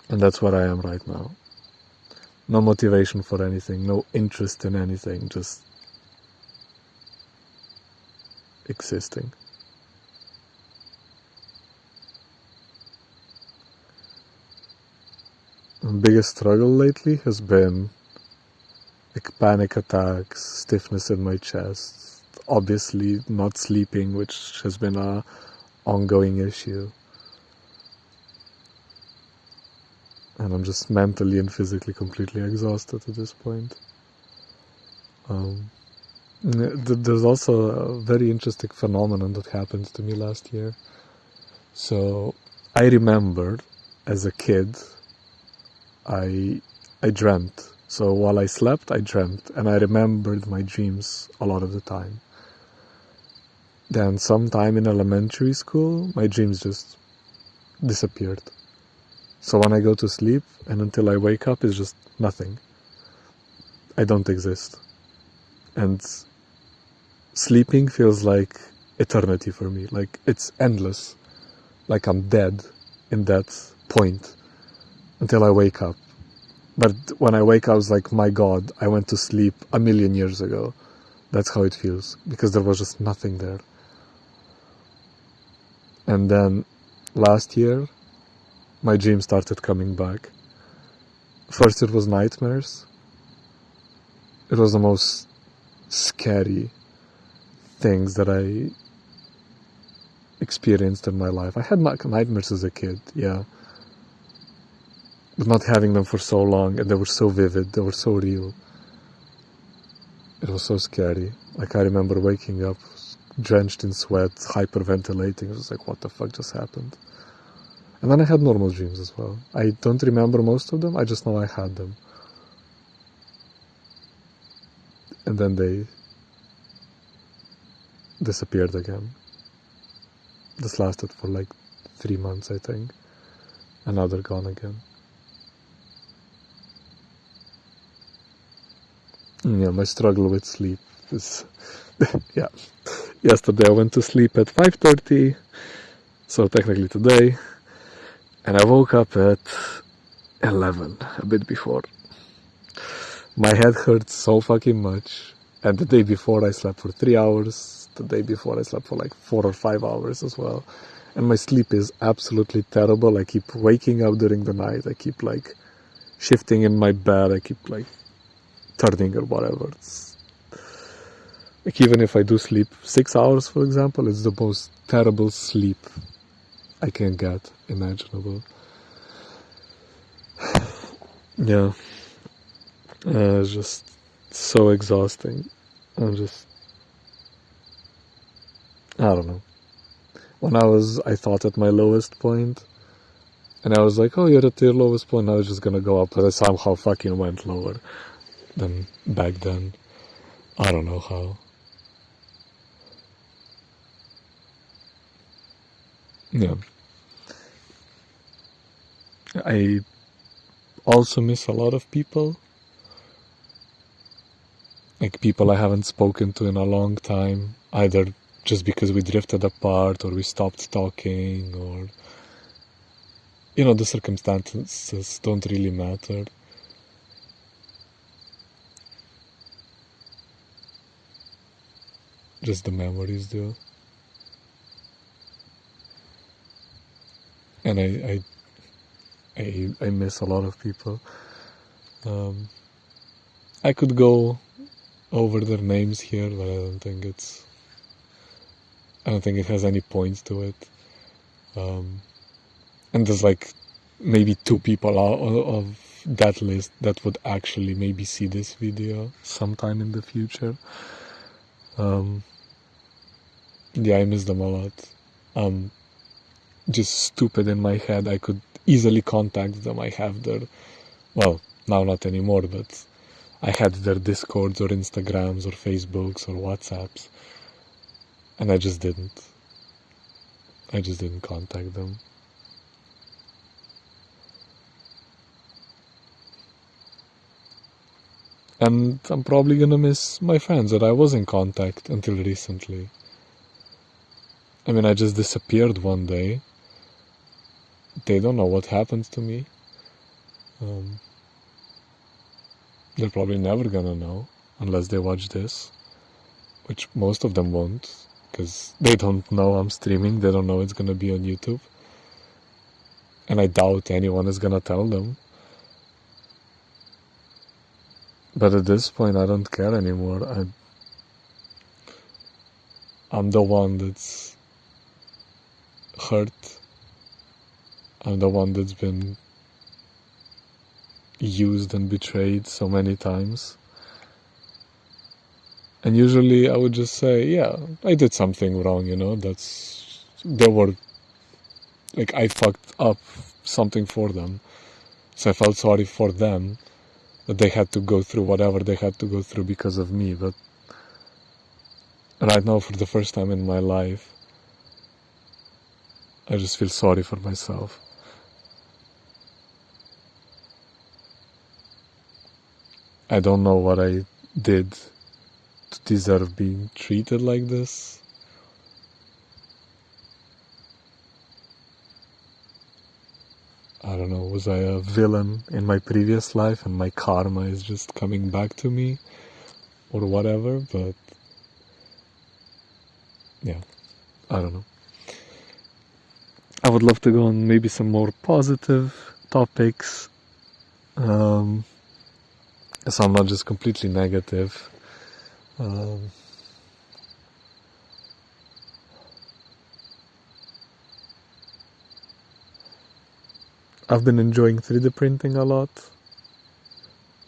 And that's where I am right now. No motivation for anything, no interest in anything, just existing. The biggest struggle lately has been like panic attacks, stiffness in my chest, obviously not sleeping, which has been a ongoing issue. And I'm just mentally and physically completely exhausted at this point. There's also a very interesting phenomenon that happened to me last year. So I remembered as a kid, I dreamt. So while I slept, I dreamt, and I remembered my dreams a lot of the time. Then sometime in elementary school, my dreams just disappeared. So when I go to sleep and until I wake up, it's just nothing. I don't exist. And sleeping feels like eternity for me. Like it's endless. Like I'm dead in that point until I wake up. But when I wake up, it's like, my God, I went to sleep 1,000,000 years ago. That's how it feels, because there was just nothing there. And then last year, my dreams started coming back. First it was nightmares. It was the most scary things that I experienced in my life. I had nightmares as a kid, yeah. But not having them for so long, and they were so vivid, they were so real. It was so scary. Like, I remember waking up drenched in sweat, hyperventilating. It was like, what the fuck just happened? And then I had normal dreams as well. I don't remember most of them, I just know I had them. And then they disappeared again. This lasted for like 3 months, I think. And now they're gone again. Yeah, my struggle with sleep is... yeah. Yesterday I went to sleep at 5:30, so technically today. And I woke up at 11, a bit before. My head hurts so fucking much. And the day before I slept for 3 hours. The day before I slept for like 4 or 5 hours as well. And my sleep is absolutely terrible. I keep waking up during the night. I keep like shifting in my bed. I keep like turning or whatever. It's like, even if I do sleep 6 hours, for example, it's the most terrible sleep I can get imaginable. Yeah. It's just so exhausting. I don't know. When I thought at my lowest point, and I was like, oh, you're at your lowest point, now it's just gonna go up, but I somehow fucking went lower than back then. I don't know how. Yeah. I also miss a lot of people. Like people I haven't spoken to in a long time, either just because we drifted apart or we stopped talking, or, you know, the circumstances don't really matter. Just the memories do. And I miss a lot of people. I could go over their names here, but I don't think it has any point to it. And there's like maybe 2 people out of that list that would actually maybe see this video sometime in the future. Yeah, I miss them a lot. Just stupid in my head. I could easily contact them. I have their, well, now not anymore, but I had their Discords or Instagrams or Facebooks or WhatsApps, and I just didn't contact them. And I'm probably gonna miss my fans that I was in contact until recently. I mean, I just disappeared one day. They don't know what happened to me. They're probably never gonna know unless they watch this, which most of them won't, because they don't know I'm streaming. They don't know it's gonna be on YouTube. And I doubt anyone is gonna tell them. But at this point, I don't care anymore. I'm the one that's hurt. I'm the one that's been used and betrayed so many times. And usually I would just say, yeah, I did something wrong, I fucked up something for them. So I felt sorry for them that they had to go through whatever they had to go through because of me. But right now, for the first time in my life, I just feel sorry for myself. I don't know what I did to deserve being treated like this. I don't know, was I a villain in my previous life and my karma is just coming back to me or whatever, but yeah, I don't know. I would love to go on maybe some more positive topics, so I'm not just completely negative. I've been enjoying 3D printing a lot.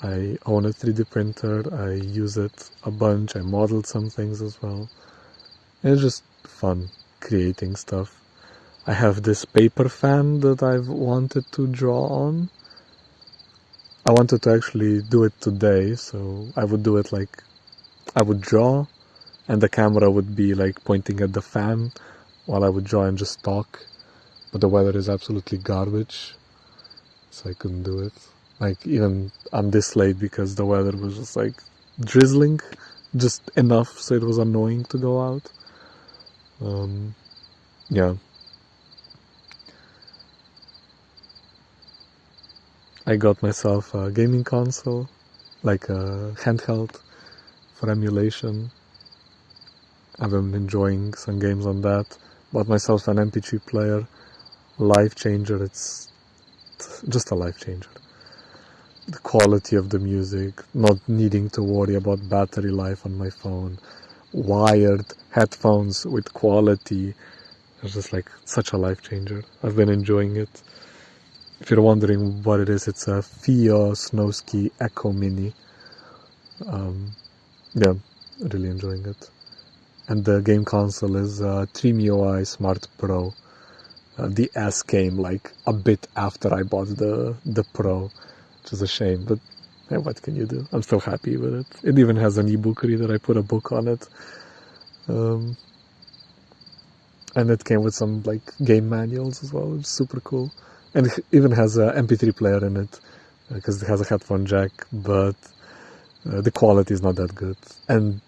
I own a 3D printer, I use it a bunch, I modeled some things as well. It's just fun creating stuff. I have this paper fan that I've wanted to draw on. I wanted to actually do it today, so I would do it like, I would draw, and the camera would be like pointing at the fan while I would draw and just talk. But the weather is absolutely garbage, so I couldn't do it. Like, even I'm this late because the weather was just like drizzling, just enough so it was annoying to go out. Yeah. I got myself a gaming console, like a handheld for emulation. I've been enjoying some games on that. Bought myself an MP3 player, life changer. It's just a life changer. The quality of the music, not needing to worry about battery life on my phone, wired headphones with quality. It's just like such a life changer. I've been enjoying it. If you're wondering what it is, it's a FIO Snowski Echo Mini. Yeah, really enjoying it. And the game console is TrimUI Smart Pro. The S came like a bit after I bought the Pro, which is a shame, but yeah, what can you do? I'm still happy with it. It even has an ebook reader. I put a book on it. And it came with some like game manuals as well, which is super cool. And it even has an MP3 player in it, because it has a headphone jack, but the quality is not that good. And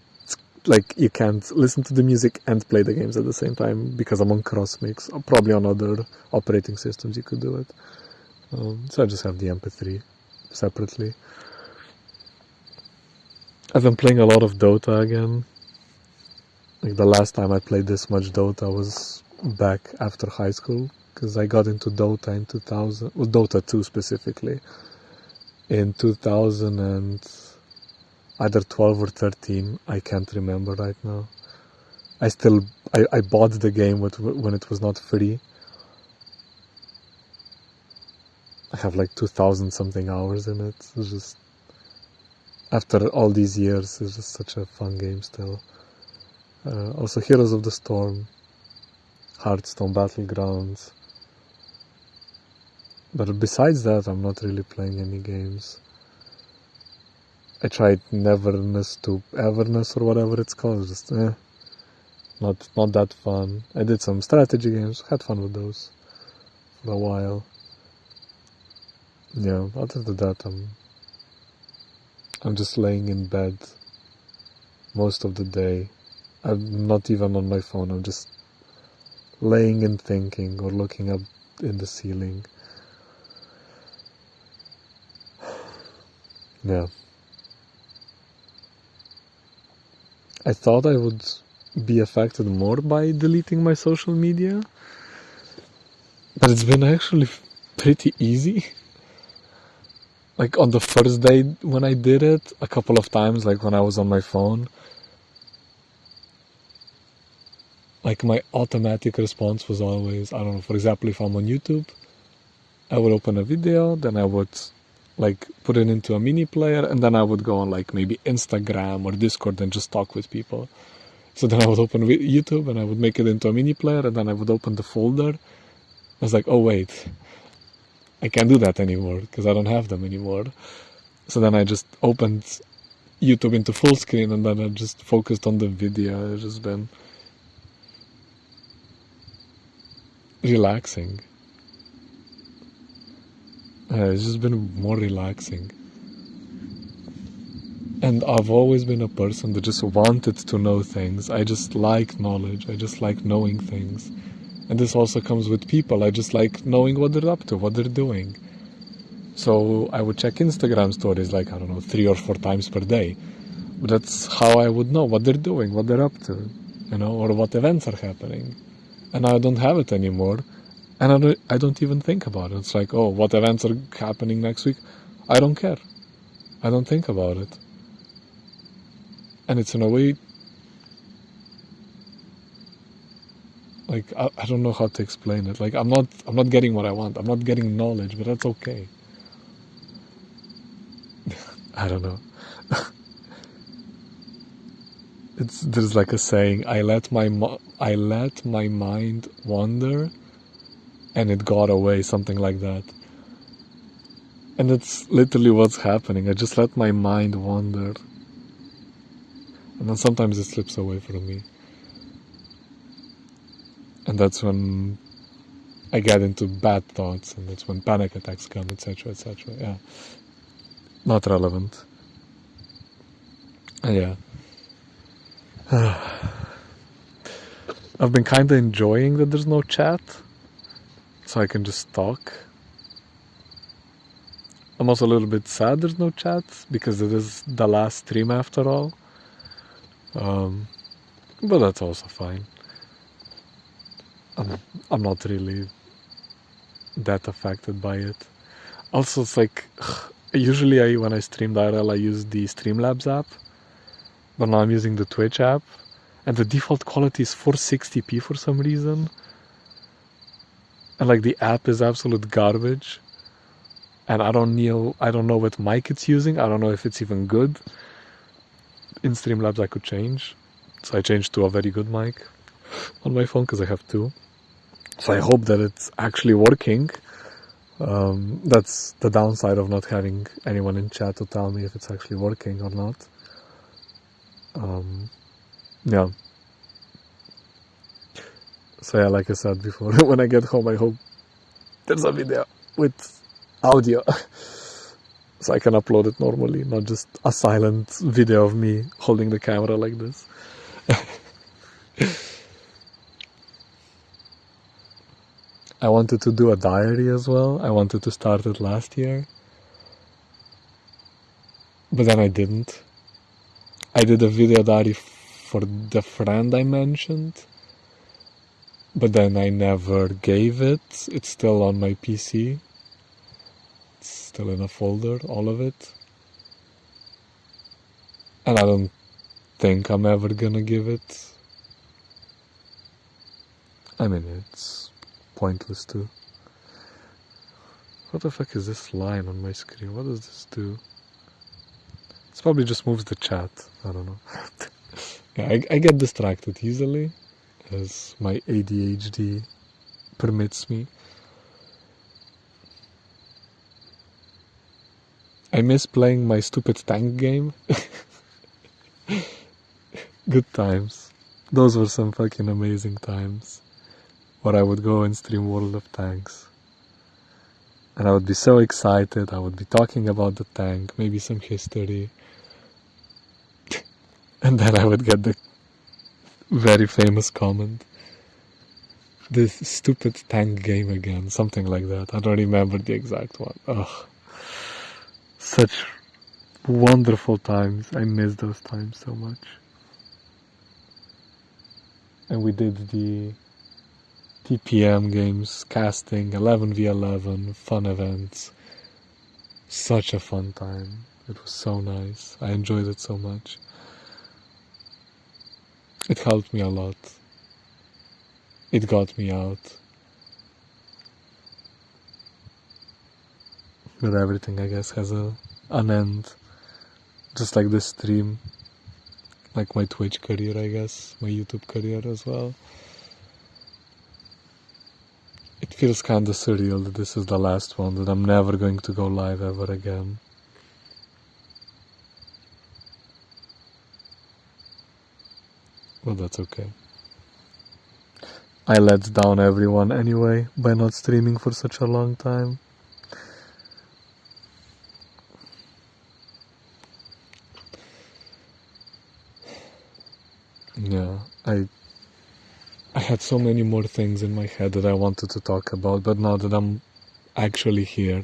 like, you can't listen to the music and play the games at the same time because I'm on CrossMix. Probably on other operating systems you could do it. So I just have the MP3 separately. I've been playing a lot of Dota again. Like, the last time I played this much Dota was back after high school, because I got into Dota in 2000, well, Dota 2 specifically, in 2000 and either 12 or 13, I can't remember right now. I bought the game when it was not free. I have like 2,000 something hours in it. It's just, after all these years, it's just such a fun game still. Also Heroes of the Storm, Hearthstone Battlegrounds. But besides that, I'm not really playing any games. I tried Neverness to Everness or whatever it's called. Just not that fun. I did some strategy games, had fun with those for a while. Yeah, other than that, I'm just laying in bed most of the day. I'm not even on my phone. I'm just laying and thinking or looking up in the ceiling. Yeah. I thought I would be affected more by deleting my social media, but it's been actually pretty easy. Like on the first day when I did it, a couple of times, like when I was on my phone, like my automatic response was always, I don't know, for example, if I'm on YouTube, I would open a video, then I would like put it into a mini player, and then I would go on like maybe Instagram or Discord and just talk with people. So then I would open YouTube and I would make it into a mini player, and then I would open the folder. I was like, oh wait, I can't do that anymore because I don't have them anymore. So then I just opened YouTube into full screen, and then I just focused on the video. It's just been relaxing. It's just been more relaxing. And I've always been a person that just wanted to know things. I just like knowledge. I just like knowing things. And this also comes with people. I just like knowing what they're up to, what they're doing. So I would check Instagram stories like, I don't know, 3 or 4 times per day. But that's how I would know what they're doing, what they're up to, or what events are happening. And I don't have it anymore. And I don't even think about it. It's like, oh, what events are happening next week? I don't care. I don't think about it. And it's in a way, like, I don't know how to explain it. Like, I'm not getting what I want. I'm not getting knowledge, but that's okay. I don't know. There's like a saying, I let my mind wander, and it got away, something like that. And that's literally what's happening. I just let my mind wander. And then sometimes it slips away from me. And that's when I get into bad thoughts, and that's when panic attacks come, etc., etc. Yeah. Not relevant. Yeah. I've been kind of enjoying that there's no chat, so I can just talk. I'm also a little bit sad there's no chat, because it is the last stream after all. But that's also fine. I'm not really that affected by it. Also, it's like, usually when I stream IRL, I use the Streamlabs app, but now I'm using the Twitch app, and the default quality is 460p for some reason. And like the app is absolute garbage. And I don't know what mic it's using. I don't know if it's even good. In Streamlabs I could change. So I changed to a very good mic on my phone, because I have 2. So I hope that it's actually working. That's the downside of not having anyone in chat to tell me if it's actually working or not. Yeah. So yeah, like I said before, when I get home, I hope there's a video with audio, so I can upload it normally, not just a silent video of me holding the camera like this. I wanted to do a diary as well. I wanted to start it last year, but then I didn't. I did a video diary for the friend I mentioned, but then I never gave it. It's still on my PC. It's still in a folder, all of it. And I don't think I'm ever gonna give it. I mean, it's pointless too. What the fuck is this line on my screen? What does this do? This probably just moves the chat. I don't know. Yeah, I get distracted easily, as my ADHD permits me. I miss playing my stupid tank game. Good times. Those were some fucking amazing times, where I would go and stream World of Tanks. And I would be so excited. I would be talking about the tank, maybe some history. And then I would get the very famous comment, "This stupid tank game again," something like that. I don't remember the exact one. Ugh. Such wonderful times. I miss those times so much. And we did the TPM games, casting, 11v11, fun events. Such a fun time. It was so nice. I enjoyed it so much. It helped me a lot. It got me out. But everything, I guess, has an end. Just like this stream. Like my Twitch career, I guess. My YouTube career as well. It feels kinda surreal that this is the last one, that I'm never going to go live ever again. Well, that's okay. I let down everyone anyway by not streaming for such a long time. Yeah, I had so many more things in my head that I wanted to talk about, but now that I'm actually here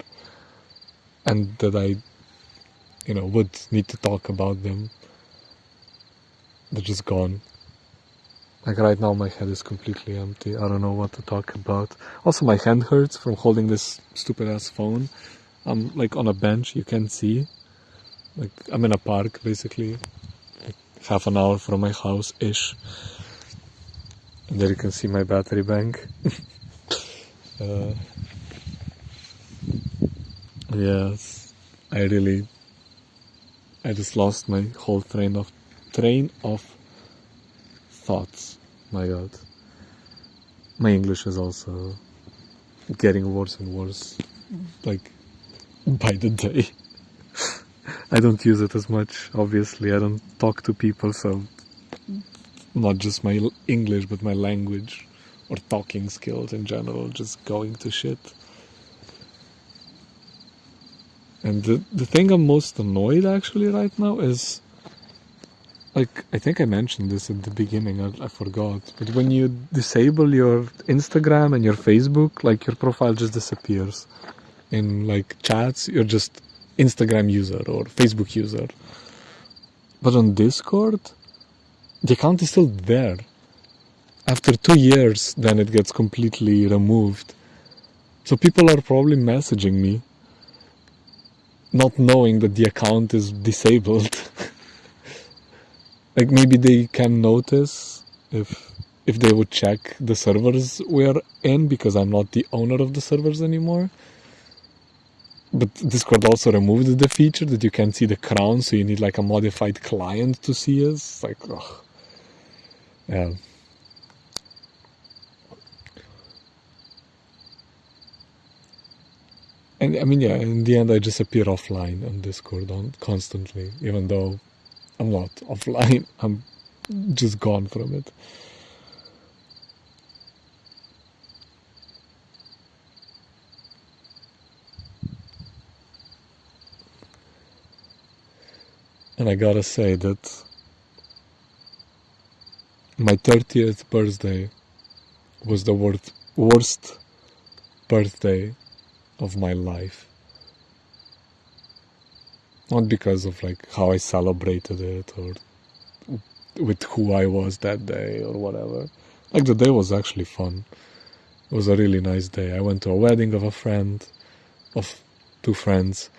and that I, would need to talk about them, they're just gone. Like right now my head is completely empty. I don't know what to talk about. Also my hand hurts from holding this stupid ass phone. I'm like on a bench, you can see. Like I'm in a park basically. Like half an hour from my house-ish. And there you can see my battery bank. Yes, I just lost my whole train of thoughts. My god. My English is also getting worse and worse, like, by the day. I don't use it as much, obviously. I don't talk to people, so not just my English, but my language or talking skills in general just going to shit. And the thing I'm most annoyed actually right now is, like, I think I mentioned this at the beginning, I forgot, but when you disable your Instagram and your Facebook, like, your profile just disappears. In, like, chats, you're just Instagram user or Facebook user. But on Discord, the account is still there. After 2 years, then it gets completely removed. So people are probably messaging me, not knowing that the account is disabled. Like maybe they can notice if they would check the servers we're in, because I'm not the owner of the servers anymore. But Discord also removed the feature that you can see the crown, so you need like a modified client to see us. Like, ugh. Yeah. And I mean, yeah, in the end I just appear offline on Discord constantly, even though I'm not offline. I'm just gone from it. And I gotta say that my 30th birthday was the worst birthday of my life. Not because of like how I celebrated it or with who I was that day or whatever. Like the day was actually fun. It was a really nice day. I went to a wedding of a friend, of 2 friends.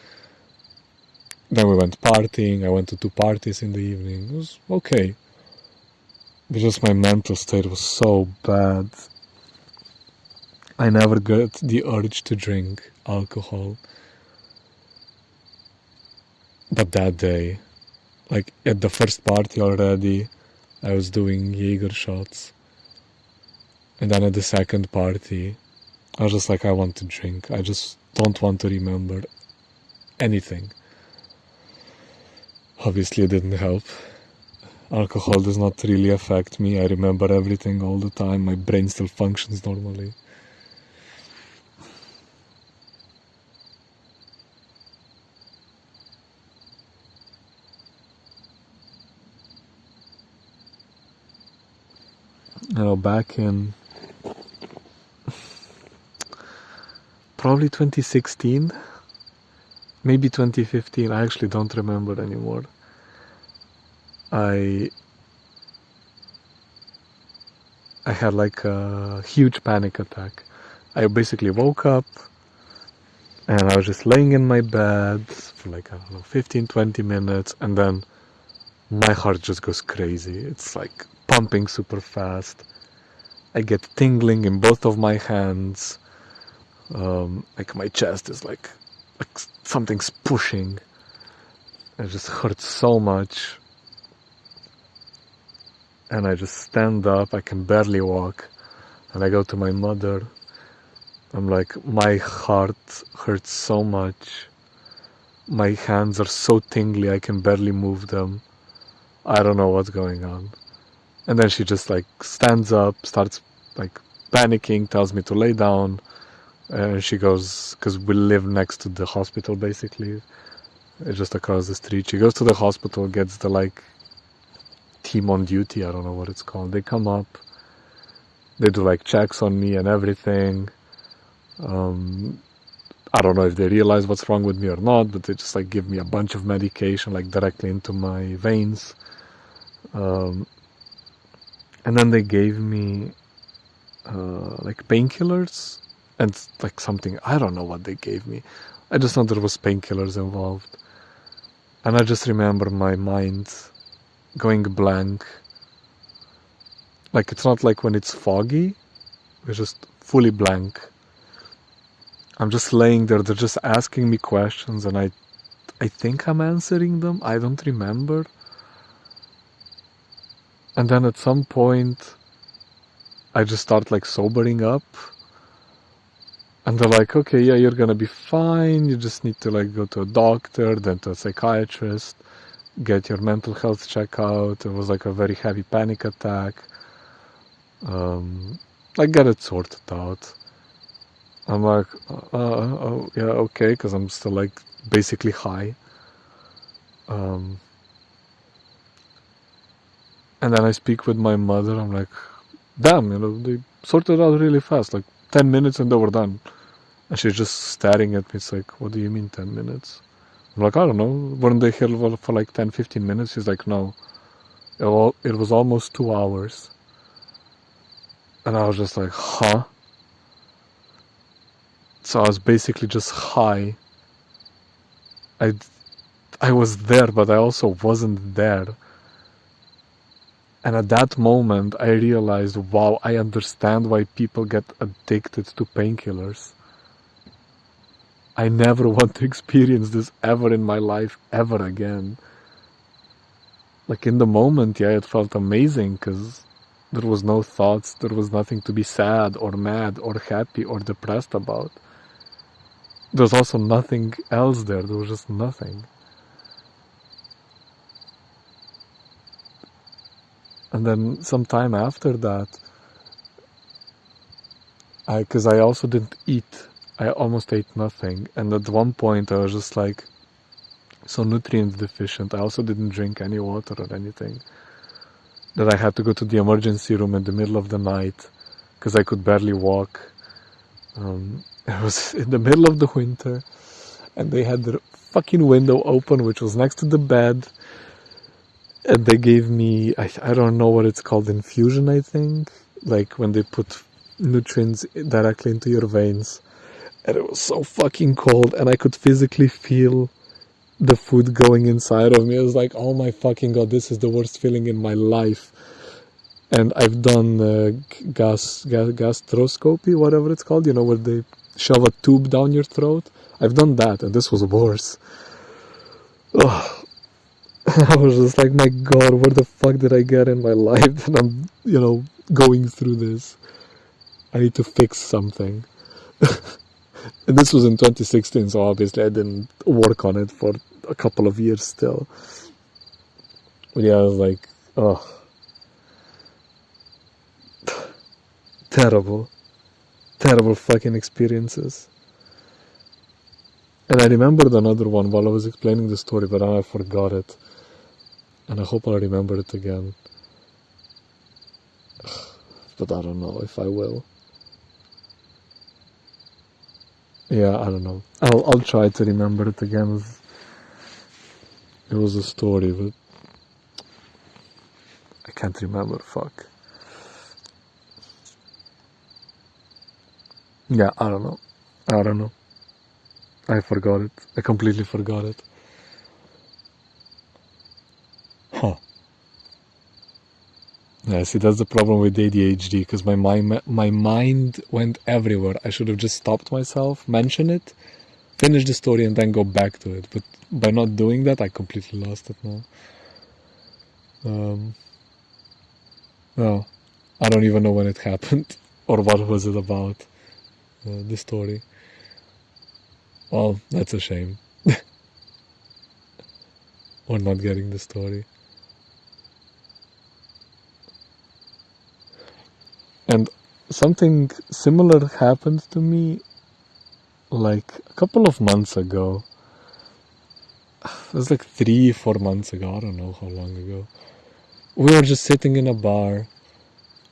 Then we went partying. I went to 2 parties in the evening. It was okay. But just my mental state was so bad. I never got the urge to drink alcohol. But that day, like at the first party already, I was doing Jaeger shots. And then at the second party, I was just like, I want to drink. I just don't want to remember anything. Obviously, it didn't help. Alcohol does not really affect me. I remember everything all the time. My brain still functions normally. back in probably 2016, maybe 2015, I actually don't remember anymore. I had like a huge panic attack. I basically woke up and I was just laying in my bed for like, I don't know, 15-20 minutes, and then my heart just goes crazy. It's like pumping super fast. I get tingling in both of my hands. Like my chest is like something's pushing. It just hurts so much. And I just stand up, I can barely walk. And I go to my mother. I'm like, my heart hurts so much. My hands are so tingly, I can barely move them. I don't know what's going on. And then she just like stands up, starts like panicking, tells me to lay down. And she goes, because we live next to the hospital basically, just across the street. She goes to the hospital, gets the like team on duty, I don't know what it's called. They come up, they do like checks on me and everything. I don't know if they realize what's wrong with me or not, but they just like give me a bunch of medication like directly into my veins. And then they gave me like painkillers and like something, I don't know what they gave me. I just know there was painkillers involved. And I just remember my mind going blank. Like it's not like when it's foggy, it's just fully blank. I'm just laying there, they're just asking me questions and I think I'm answering them, I don't remember. And then at some point, I just start like sobering up. And they're like, okay, yeah, you're gonna be fine, you just need to like go to a doctor, then to a psychiatrist, get your mental health check out. It was like a very heavy panic attack. I get it sorted out. I'm like, oh, yeah, okay, because I'm still like basically high. And then I speak with my mother. I'm like, damn, they sorted it out really fast, like 10 minutes and they were done. And she's just staring at me. It's like, what do you mean 10 minutes? I'm like, I don't know. Weren't they here for like 10-15 minutes? She's like, no. It was almost 2 hours. And I was just like, huh? So I was basically just high. I was there, but I also wasn't there. And at that moment, I realized, wow, I understand why people get addicted to painkillers. I never want to experience this ever in my life, ever again. Like in the moment, yeah, it felt amazing because there was no thoughts, there was nothing to be sad or mad or happy or depressed about. There was also nothing else there was just nothing. And then some time after that, because I also didn't eat, I almost ate nothing. And at one point I was just like so nutrient deficient. I also didn't drink any water or anything, that I had to go to the emergency room in the middle of the night because I could barely walk. It was in the middle of the winter and they had the fucking window open, which was next to the bed. And they gave me, I don't know what it's called, infusion, I think. Like when they put nutrients directly into your veins. And it was so fucking cold and I could physically feel the food going inside of me. It was like, oh my fucking god, this is the worst feeling in my life. And I've done gastroscopy, whatever it's called, where they shove a tube down your throat. I've done that and this was worse. Ugh. I was just like, my god, where the fuck did I get in my life that I'm, going through this? I need to fix something. And this was in 2016, so obviously I didn't work on it for a couple of years still. But yeah, I was like, oh. Terrible fucking experiences. And I remembered another one while I was explaining the story, but I forgot it. And I hope I'll remember it again. but I don't know if I will. Yeah, I don't know. I'll try to remember it again. It was a story, but I can't remember. Fuck. Yeah, I don't know. I forgot it. I completely forgot it. Huh. Yeah, see, that's the problem with ADHD, because my mind went everywhere. I should have just stopped myself, mention it, finish the story, and then go back to it. But by not doing that, I completely lost it now. No, I don't even know when it happened or what was it about. The story. Well, that's a shame. Or not getting the story. And something similar happened to me like a couple of months ago. It was like 3-4 months ago. I don't know how long ago. We were just sitting in a bar.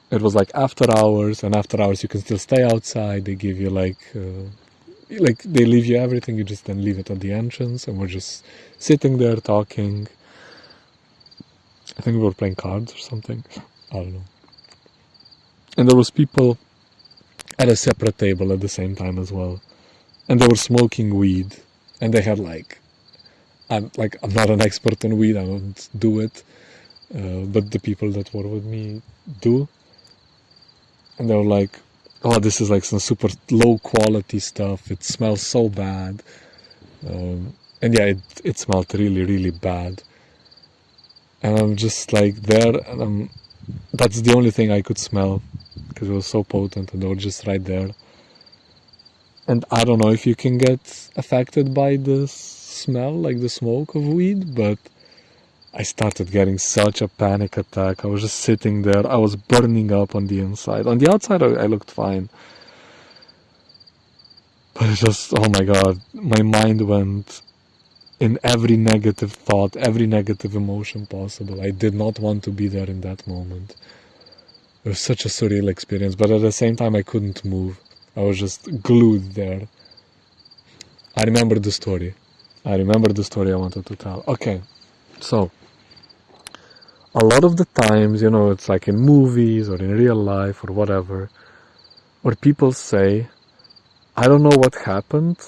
It was like after hours, and after hours you can still stay outside. They give you like they leave you everything. You just then leave it at the entrance, and we're just sitting there talking. I think we were playing cards or something. I don't know. And there was people at a separate table at the same time as well, and they were smoking weed, and they had I'm not an expert on weed. I don't do it, but the people that were with me do, and they were like, "Oh, this is like some super low quality stuff. It smells so bad," and yeah, it smelled really, really bad. And I'm just like there, and that's the only thing I could smell, because it was so potent, and they were just right there. And I don't know if you can get affected by the smell, like the smoke of weed, but I started getting such a panic attack. I was just sitting there. I was burning up on the inside. On the outside, I looked fine. But it just, oh my god, my mind went in every negative thought, every negative emotion possible. I did not want to be there in that moment. It was such a surreal experience, but at the same time, I couldn't move. I was just glued there. I remember the story. I wanted to tell. Okay, so a lot of the times, it's like in movies or in real life or whatever, where people say, I don't know what happened,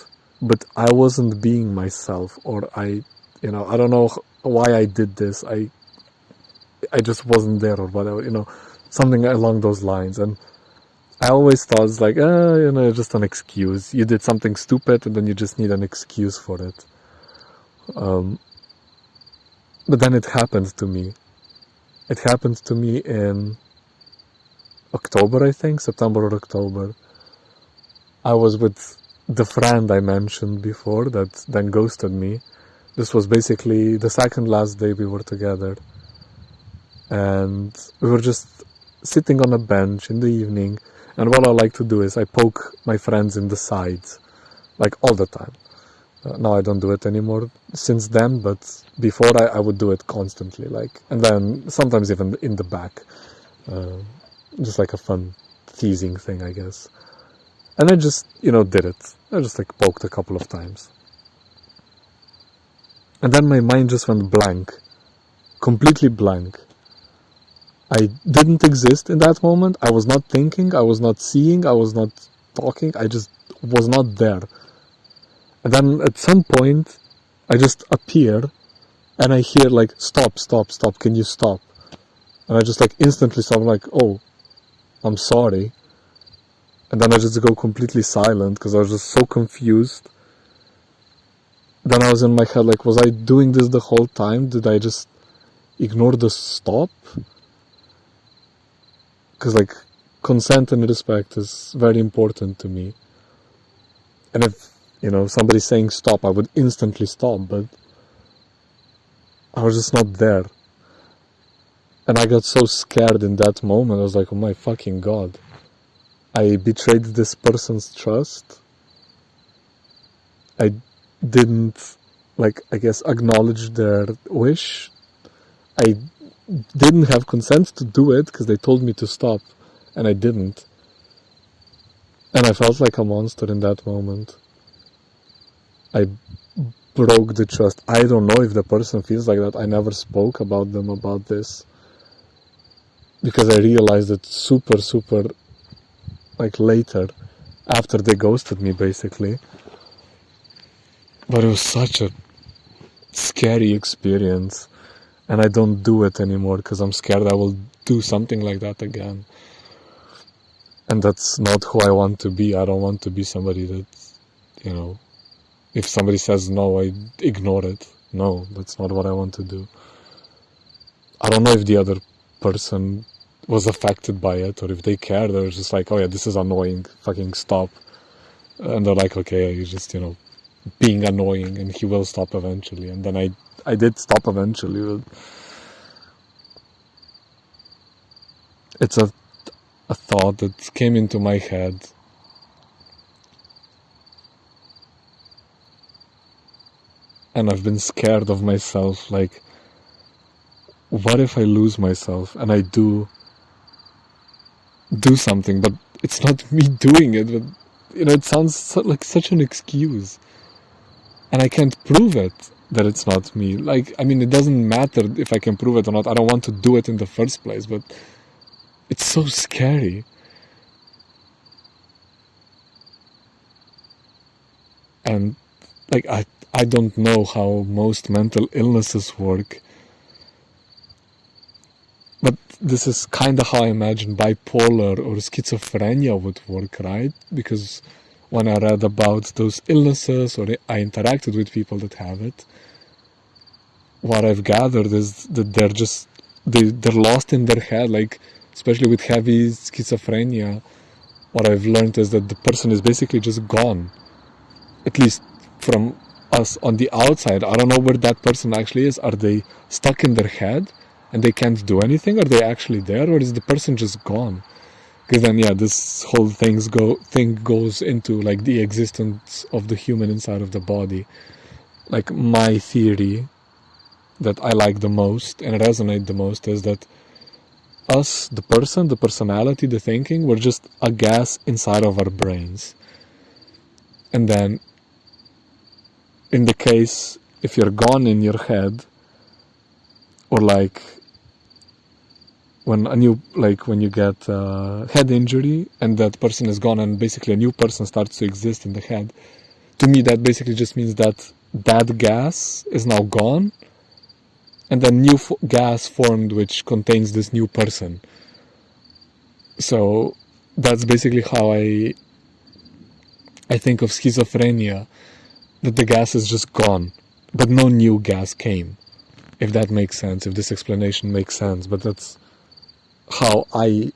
but I wasn't being myself, or I don't know why I did this. I just wasn't there, or whatever, something along those lines. And I always thought it's like, just an excuse. You did something stupid, and then you just need an excuse for it. But then it happened to me. It happened to me in October, I think, September or October. I was with the friend I mentioned before that then ghosted me. This was basically the second last day we were together. And we were just sitting on a bench in the evening. And what I like to do is I poke my friends in the sides, like all the time. Now I don't do it anymore since then, but before I would do it constantly, and then sometimes even in the back, just like a fun teasing thing, I guess. And I just, did it. I just poked a couple of times. And then my mind just went blank, completely blank. I didn't exist in that moment. I was not thinking, I was not seeing, I was not talking, I just was not there. And then at some point, I just appear, and I hear stop, can you stop? And I just instantly stop, oh, I'm sorry. And then I just go completely silent, because I was just so confused. Then I was in my head, was I doing this the whole time? Did I just ignore the stop? Because consent and respect is very important to me. And if somebody's saying stop, I would instantly stop, but I was just not there. And I got so scared in that moment. I was like, oh my fucking god. I betrayed this person's trust. I didn't, I guess, acknowledge their wish. I didn't have consent to do it because they told me to stop. and I didn't. And I felt like a monster in that moment. I broke the trust. I don't know if the person feels like that. I never spoke about them about this, because I realized it super, like later, after they ghosted me basically. But it was such a scary experience, and I don't do it anymore because I'm scared I will do something like that again. And that's not who I want to be. I don't want to be somebody that, you know, if somebody says no, I ignore it. No, that's not what I want to do. I don't know if the other person was affected by it, or if they care. They're just like, oh yeah, this is annoying, fucking stop. And they're like, okay, he's just, being annoying, and he will stop eventually. And then I did stop eventually. But it's a thought that came into my head. And I've been scared of myself, like, what if I lose myself and I do something, but it's not me doing it, but, it sounds like such an excuse. And I can't prove it that it's not me. Like, I mean, it doesn't matter if I can prove it or not. I don't want to do it in the first place, but it's so scary. And, like, I don't know how most mental illnesses work, but this is kind of how I imagine bipolar or schizophrenia would work, right? Because when I read about those illnesses, or I interacted with people that have it, what I've gathered is that they're lost in their head, like, especially with heavy schizophrenia. What I've learned is that the person is basically just gone, at least from us on the outside. I don't know where that person actually is. Are they stuck in their head and they can't do anything? Are they actually there, or is the person just gone? Because then, this whole thing goes into, like, the existence of the human inside of the body. Like, my theory that I like the most and resonate the most is that us, the person, the personality, the thinking, we're just a gas inside of our brains. And then, in the case, if you're gone in your head, or like when you get a head injury and that person is gone and basically a new person starts to exist in the head, to me that basically just means that gas is now gone, and then new gas formed which contains this new person. So that's basically how I think of schizophrenia, that the gas is just gone, but no new gas came. If that makes sense, if this explanation makes sense, but that's how I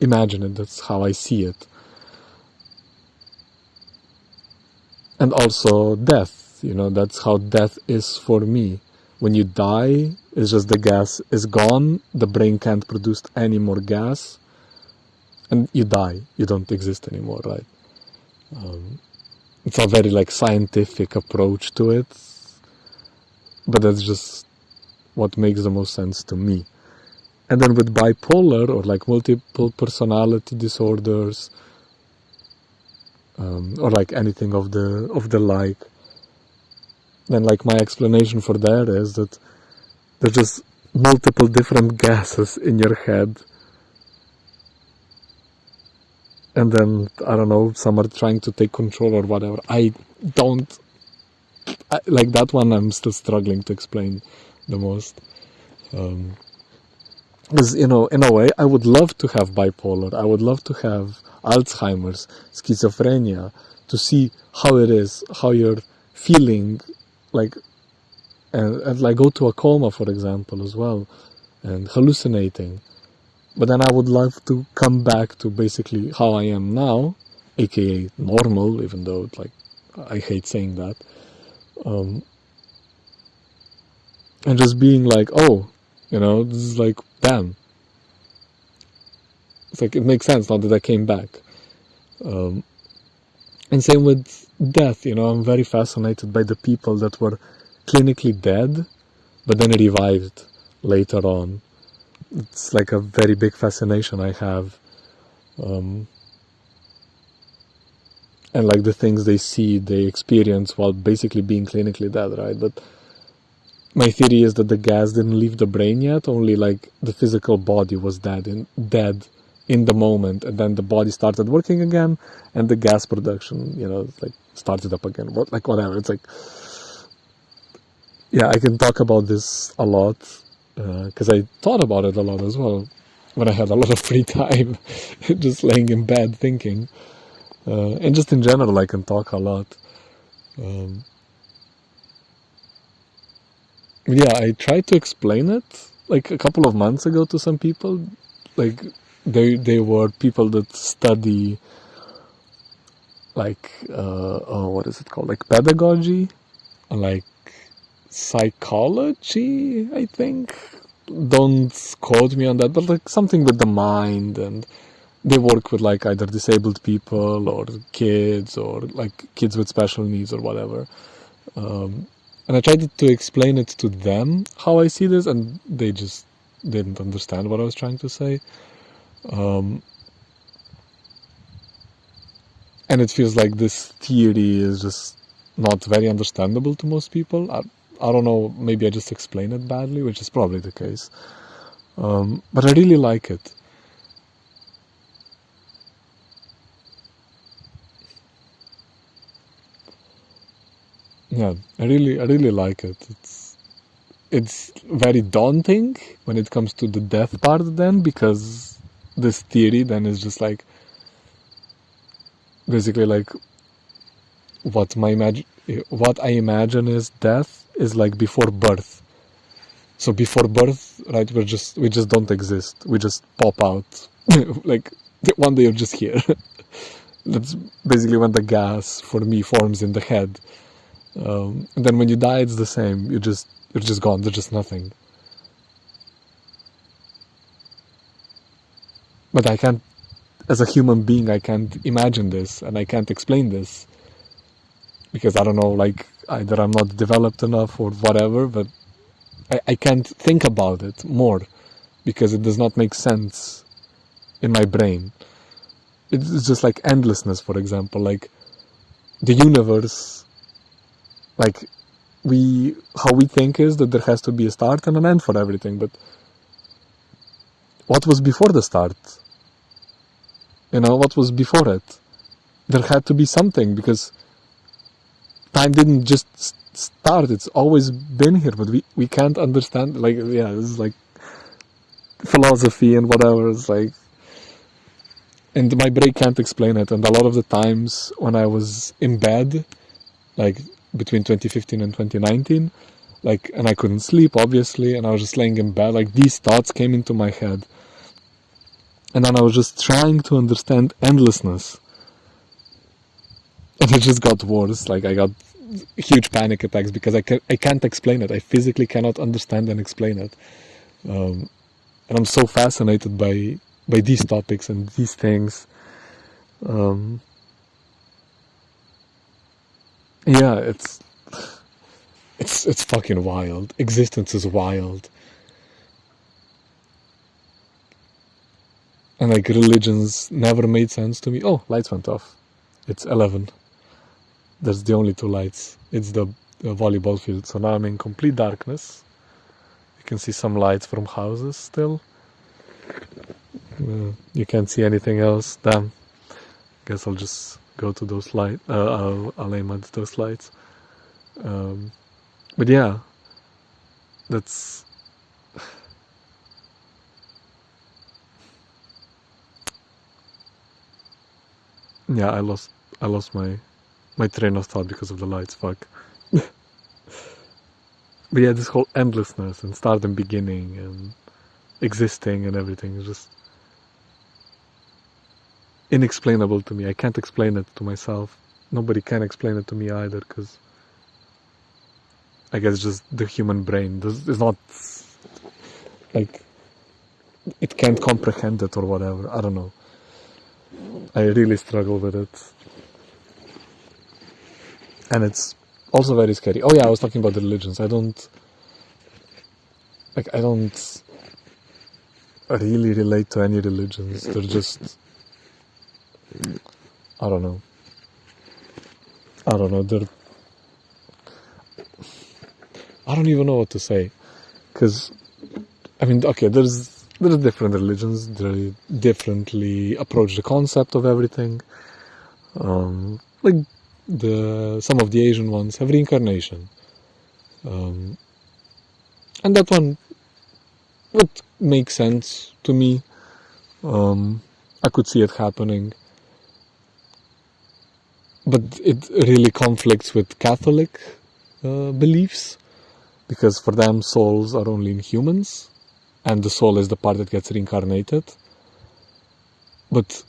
imagine it, that's how I see it. And also death, that's how death is for me. When you die, it's just the gas is gone, the brain can't produce any more gas, and you die, you don't exist anymore, right? It's a very, like, scientific approach to it, but that's just what makes the most sense to me. And then with bipolar, or like multiple personality disorders, or like anything of the like, then, like, my explanation for that is that there's just multiple different gases in your head, and then, I don't know, some are trying to take control or whatever. Like, that one I'm still struggling to explain the most. Because, in a way, I would love to have bipolar. I would love to have Alzheimer's, schizophrenia, to see how it is, how you're feeling, like, and like go to a coma, for example, as well, and hallucinating. But then I would love to come back to basically how I am now, aka normal, even though, like, I hate saying that. And just being like, oh, this is like, bam. It's like, it makes sense now that I came back. And same with death, I'm very fascinated by the people that were clinically dead, but then revived later on. It's like a very big fascination I have. And like the things they see, they experience while basically being clinically dead, right? But my theory is that the gas didn't leave the brain yet, only like the physical body was dead in the moment, and then the body started working again, and the gas production, like started up again. Whatever. It's like, yeah, I can talk about this a lot because I thought about it a lot as well when I had a lot of free time, just laying in bed thinking. And just in general, I can talk a lot. Yeah, I tried to explain it like a couple of months ago to some people. Like they were people that study like what is it called? Like pedagogy, like psychology, I think. Don't quote me on that, but like something with the mind, and they work with like either disabled people or kids or like kids with special needs or whatever. And I tried to explain it to them how I see this, and they just didn't understand what I was trying to say. And it feels like this theory is just not very understandable to most people. I don't know, maybe I just explain it badly, which is probably the case. But I really like it. Yeah, I really like it. It's very daunting when it comes to the death part then, because this theory then is just like basically like what I imagine is death is like before birth. So before birth, right, we just don't exist. We just pop out. Like one day you're just here. That's basically when the gas for me forms in the head. And then when you die, it's the same. You're just gone. There's just nothing. But I can't, as a human being, I can't imagine this, and I can't explain this because I don't know, like either I'm not developed enough or whatever. But I can't think about it more because it does not make sense in my brain. It's just like endlessness, for example, like the universe, like how we think is that there has to be a start and an end for everything, but what was before the start? What was before it? There had to be something, because time didn't just start, it's always been here, but we can't understand, like, yeah, this is like philosophy and whatever, it's like, and my brain can't explain it. And a lot of the times when I was in bed, like between 2015 and 2019, like, and I couldn't sleep, obviously, and I was just laying in bed, like these thoughts came into my head, and then I was just trying to understand endlessness, and it just got worse. Like I got huge panic attacks because I can't explain it. I physically cannot understand and explain it, and I'm so fascinated by these topics and these things. Yeah, it's fucking wild. Existence is wild. And like religions never made sense to me. Oh, lights went off. It's 11. There's the only two lights. It's the volleyball field. So now I'm in complete darkness. You can see some lights from houses still. You can't see anything else. Damn. Guess I'll just go to those lights. I'll aim at those lights. But yeah, that's... Yeah, I lost my train of thought because of the lights, fuck. But yeah, this whole endlessness and start and beginning and existing and everything is just inexplainable to me. I can't explain it to myself. Nobody can explain it to me either, because I guess just the human brain is not, like, it can't comprehend it or whatever. I don't know. I really struggle with it. And it's also very scary. Oh yeah, I was talking about the religions. I don't really relate to any religions. They're just I don't know. I don't know. I don't even know what to say, because I mean, okay, there's different religions. They differently approach the concept of everything. Like some of the Asian ones have reincarnation, and that one would make sense to me. I could see it happening, but it really conflicts with Catholic beliefs, because for them souls are only in humans, and the soul is the part that gets reincarnated. But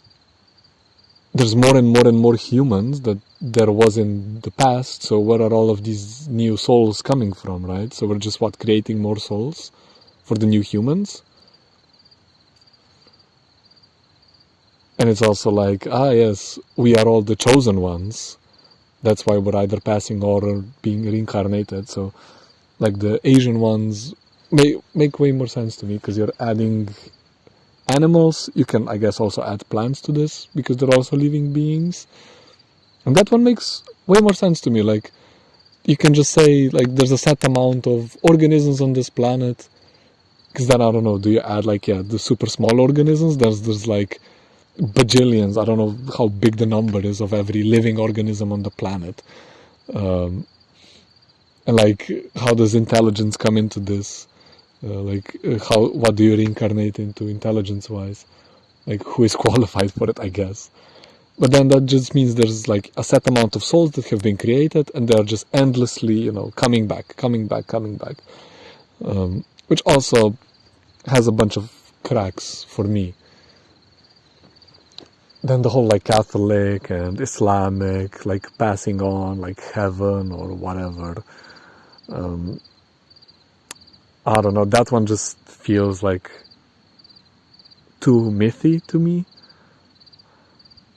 there's more and more and more humans that there was in the past, so where are all of these new souls coming from, right? So we're just, creating more souls for the new humans? And it's also like, yes, we are all the chosen ones. That's why we're either passing or being reincarnated. So, like, the Asian ones make way more sense to me, because you're adding animals. You can, I guess, also add plants to this, because they're also living beings. And that one makes way more sense to me. Like, you can just say, like, there's a set amount of organisms on this planet. Because then, I don't know, do you add, like, the super small organisms? There's like bajillions. I don't know how big the number is of every living organism on the planet. And, like, how does intelligence come into this? What do you reincarnate into intelligence-wise? Like, who is qualified for it, I guess. But then that just means there's, like, a set amount of souls that have been created, and they're just endlessly, coming back. Which also has a bunch of cracks for me. Then the whole, like, Catholic and Islamic, like, passing on, like, heaven or whatever. I don't know, that one just feels like too mythy to me.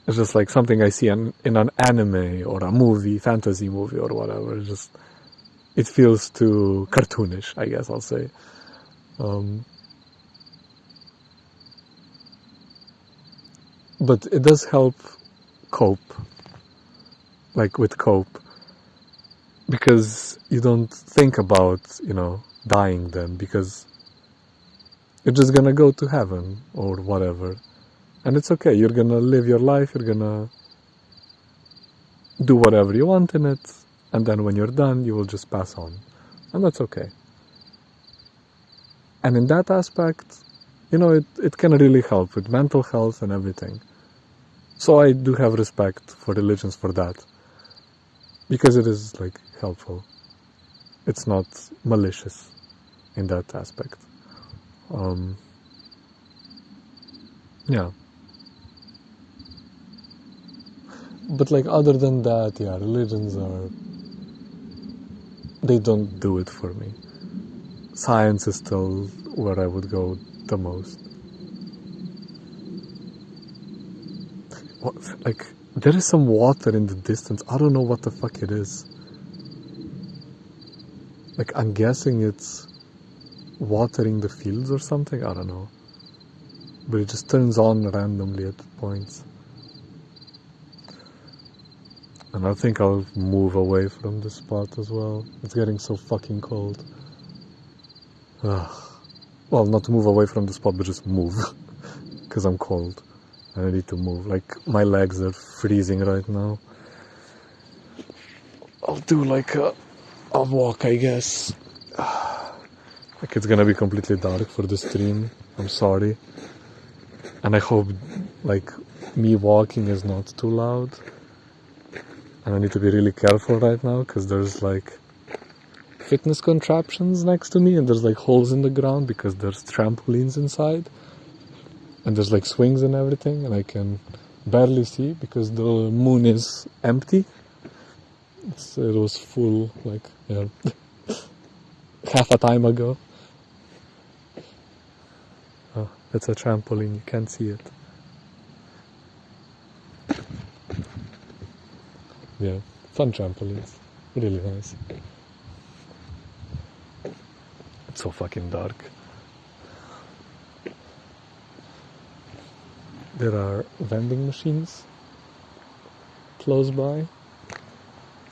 It's just like something I see in an anime or a movie, fantasy movie or whatever. It feels too cartoonish, I guess I'll say. But it does help cope, because you don't think about, dying then, because you're just gonna go to heaven or whatever. And it's okay, you're gonna live your life, you're gonna do whatever you want in it, and then when you're done, you will just pass on. And that's okay. And in that aspect, it can really help with mental health and everything. So I do have respect for religions for that, because it is, like, helpful. It's not malicious in that aspect. Yeah. But, like, other than that, religions they don't do it for me. Science is still where I would go the most. Like, there is some water in the distance. I don't know what the fuck it is. Like, I'm guessing it's watering the fields or something. I don't know. But it just turns on randomly at points. And I think I'll move away from this spot as well. It's getting so fucking cold. Well, not to move away from the spot, but just move. Because I'm cold. And I need to move. Like, my legs are freezing right now. I'll do, like, a walk, I guess. Like, it's gonna be completely dark for the stream. I'm sorry. And I hope, like, me walking is not too loud. And I need to be really careful right now, because there's, like, fitness contraptions next to me, and there's, like, holes in the ground because there's trampolines inside. And there's, like, swings and everything, and I can barely see because the moon is empty. It was full, like, half a time ago. Oh, it's a trampoline, you can't see it. Yeah, fun trampolines. Really nice. It's so fucking dark. There are vending machines close by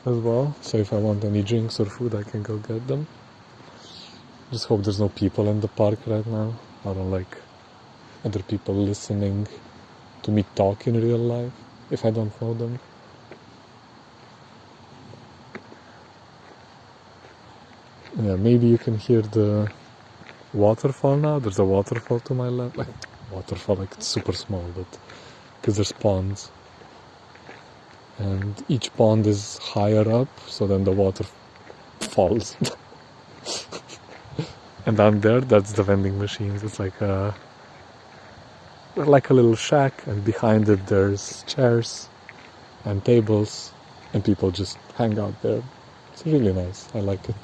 as well, so if I want any drinks or food I can go get them. Just hope there's no people in the park right now. I don't like other people listening to me talk in real life if I don't know them. Yeah, maybe you can hear the waterfall now. There's a waterfall to my left. Like, waterfall, like it's super small, but because there's ponds. And each pond is higher up, so then the water falls. And down there, that's the vending machines. It's like a little shack, and behind it there's chairs and tables, and people just hang out there. It's really nice. I like it.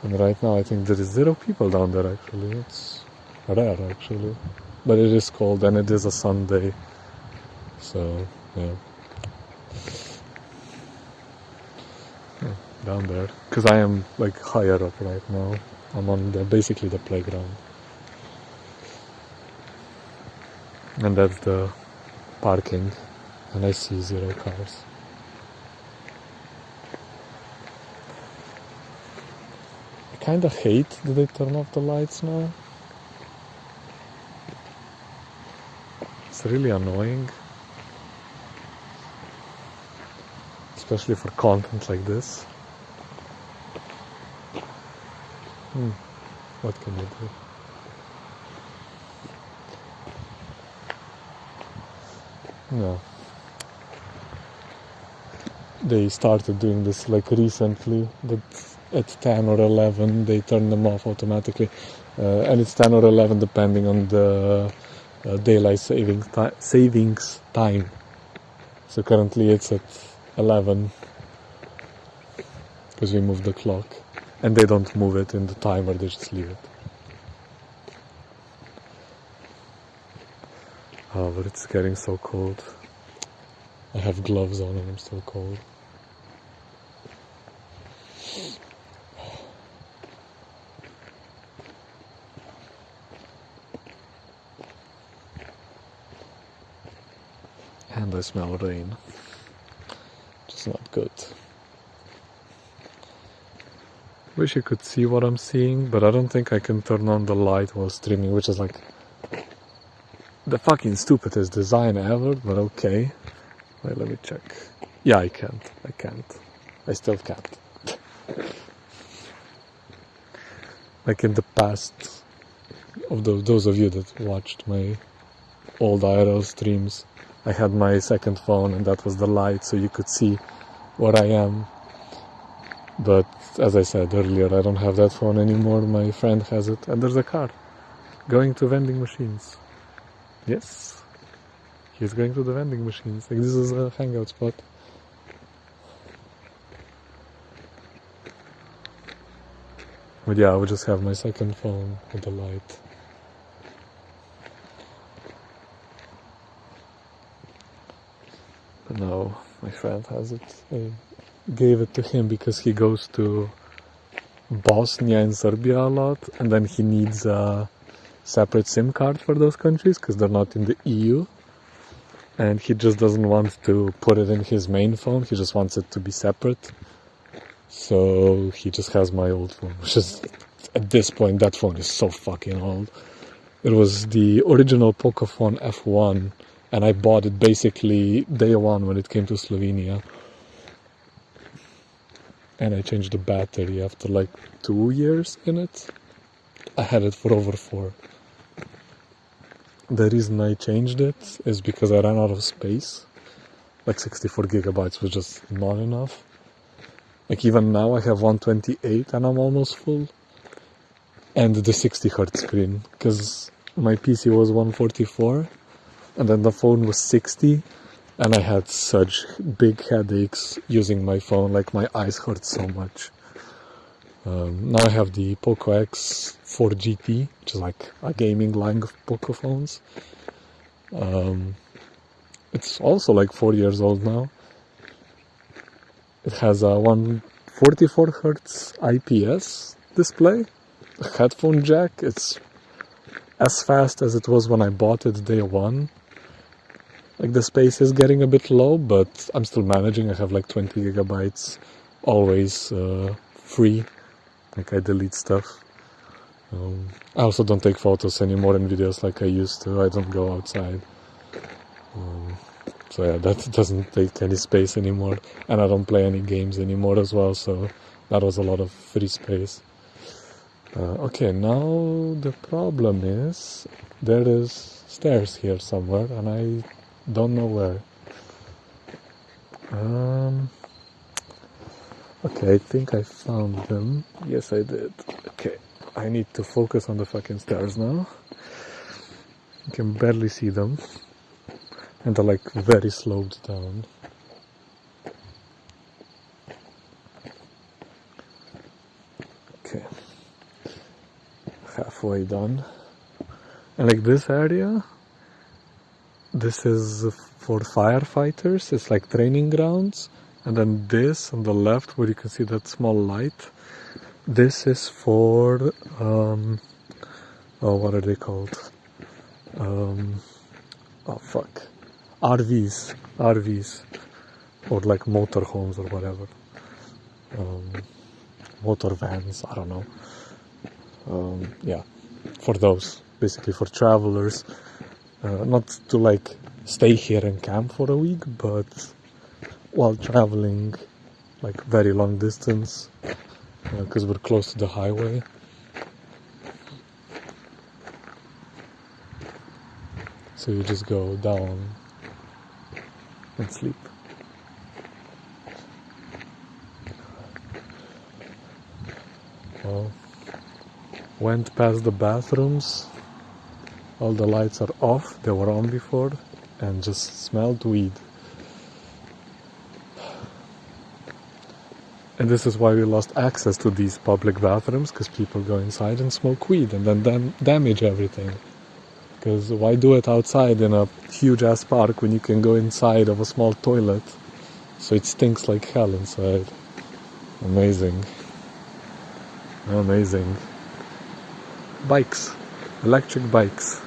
And right now I think there is 0 people down there actually. It's rare actually. But it is cold and it is a Sunday. So, yeah. Down there. Because I am like higher up right now. I'm on basically the playground. And that's the parking. And I see 0 cars. I kinda hate that they turn off the lights now. It's really annoying. Especially for content like this. What can you do? No. They started doing this like recently, that at 10 or 11 they turn them off automatically. And it's 10 or 11 depending on the daylight savings time. So currently it's at 11 because we moved the clock, and they don't move it in the timer, they just leave it. Oh, but it's getting so cold. I have gloves on and I'm so cold. And I smell rain. Which is not good. Wish you could see what I'm seeing, but I don't think I can turn on the light while streaming, which is like the fucking stupidest design ever, but okay. Wait, let me check. Yeah, I can't. I still can't. Like in the past, of those of you that watched my old IRL streams, I had my second phone and that was the light, so you could see where I am. But as I said earlier, I don't have that phone anymore. My friend has it, and there's a car going to vending machines. Yes, he's going to the vending machines. Like, this is a hangout spot. But yeah, I would just have my second phone with the light. But no, my friend has it. I gave it to him because he goes to Bosnia and Serbia a lot, and then he needs a separate SIM card for those countries because they're not in the EU, and he just doesn't want to put it in his main phone. He just wants it to be separate, so he just has my old phone, which is, at this point, that phone is so fucking old. It was the original Pocophone F1, and I bought it basically day one when it came to Slovenia. And I changed the battery after like 2 years in it. I had it for over 4. The reason I changed it is because I ran out of space. Like 64 gigabytes was just not enough. Like even now I have 128 and I'm almost full. And the 60 Hz screen, because my PC was 144 and then the phone was 60. And I had such big headaches using my phone, like my eyes hurt so much. Now I have the Poco X4 GT, which is like a gaming line of Poco phones. It's also like 4 years old now. It has a 144 Hz IPS display, a headphone jack. It's as fast as it was when I bought it day one. Like the space is getting a bit low, but I'm still managing. I have like 20 gigabytes always free. Like I delete stuff. I also don't take photos anymore and videos like I used to. I don't go outside. So yeah, that doesn't take any space anymore. And I don't play any games anymore as well, so that was a lot of free space. Okay, now the problem is there is stairs here somewhere and I don't know where. Okay, I think I found them. Yes, I did. Okay, I need to focus on the fucking stairs now. You can barely see them. And they're like very slowed down. Okay. Halfway done. And like this area, this is for firefighters. It's like training grounds. And then this on the left, where you can see that small light, this is for what are they called? RVs, or like motorhomes or whatever, motor vans. I don't know. Yeah, for those, basically for travelers, not to like stay here and camp for a week, but while traveling like very long distance, because we're close to the highway. So you just go down and sleep. Well, went past the bathrooms, all the lights are off, they were on before, and just smelled weed. And this is why we lost access to these public bathrooms, because people go inside and smoke weed and then damage everything. Because why do it outside in a huge ass park when you can go inside of a small toilet? So it stinks like hell inside. Amazing. Amazing. Bikes. Electric bikes.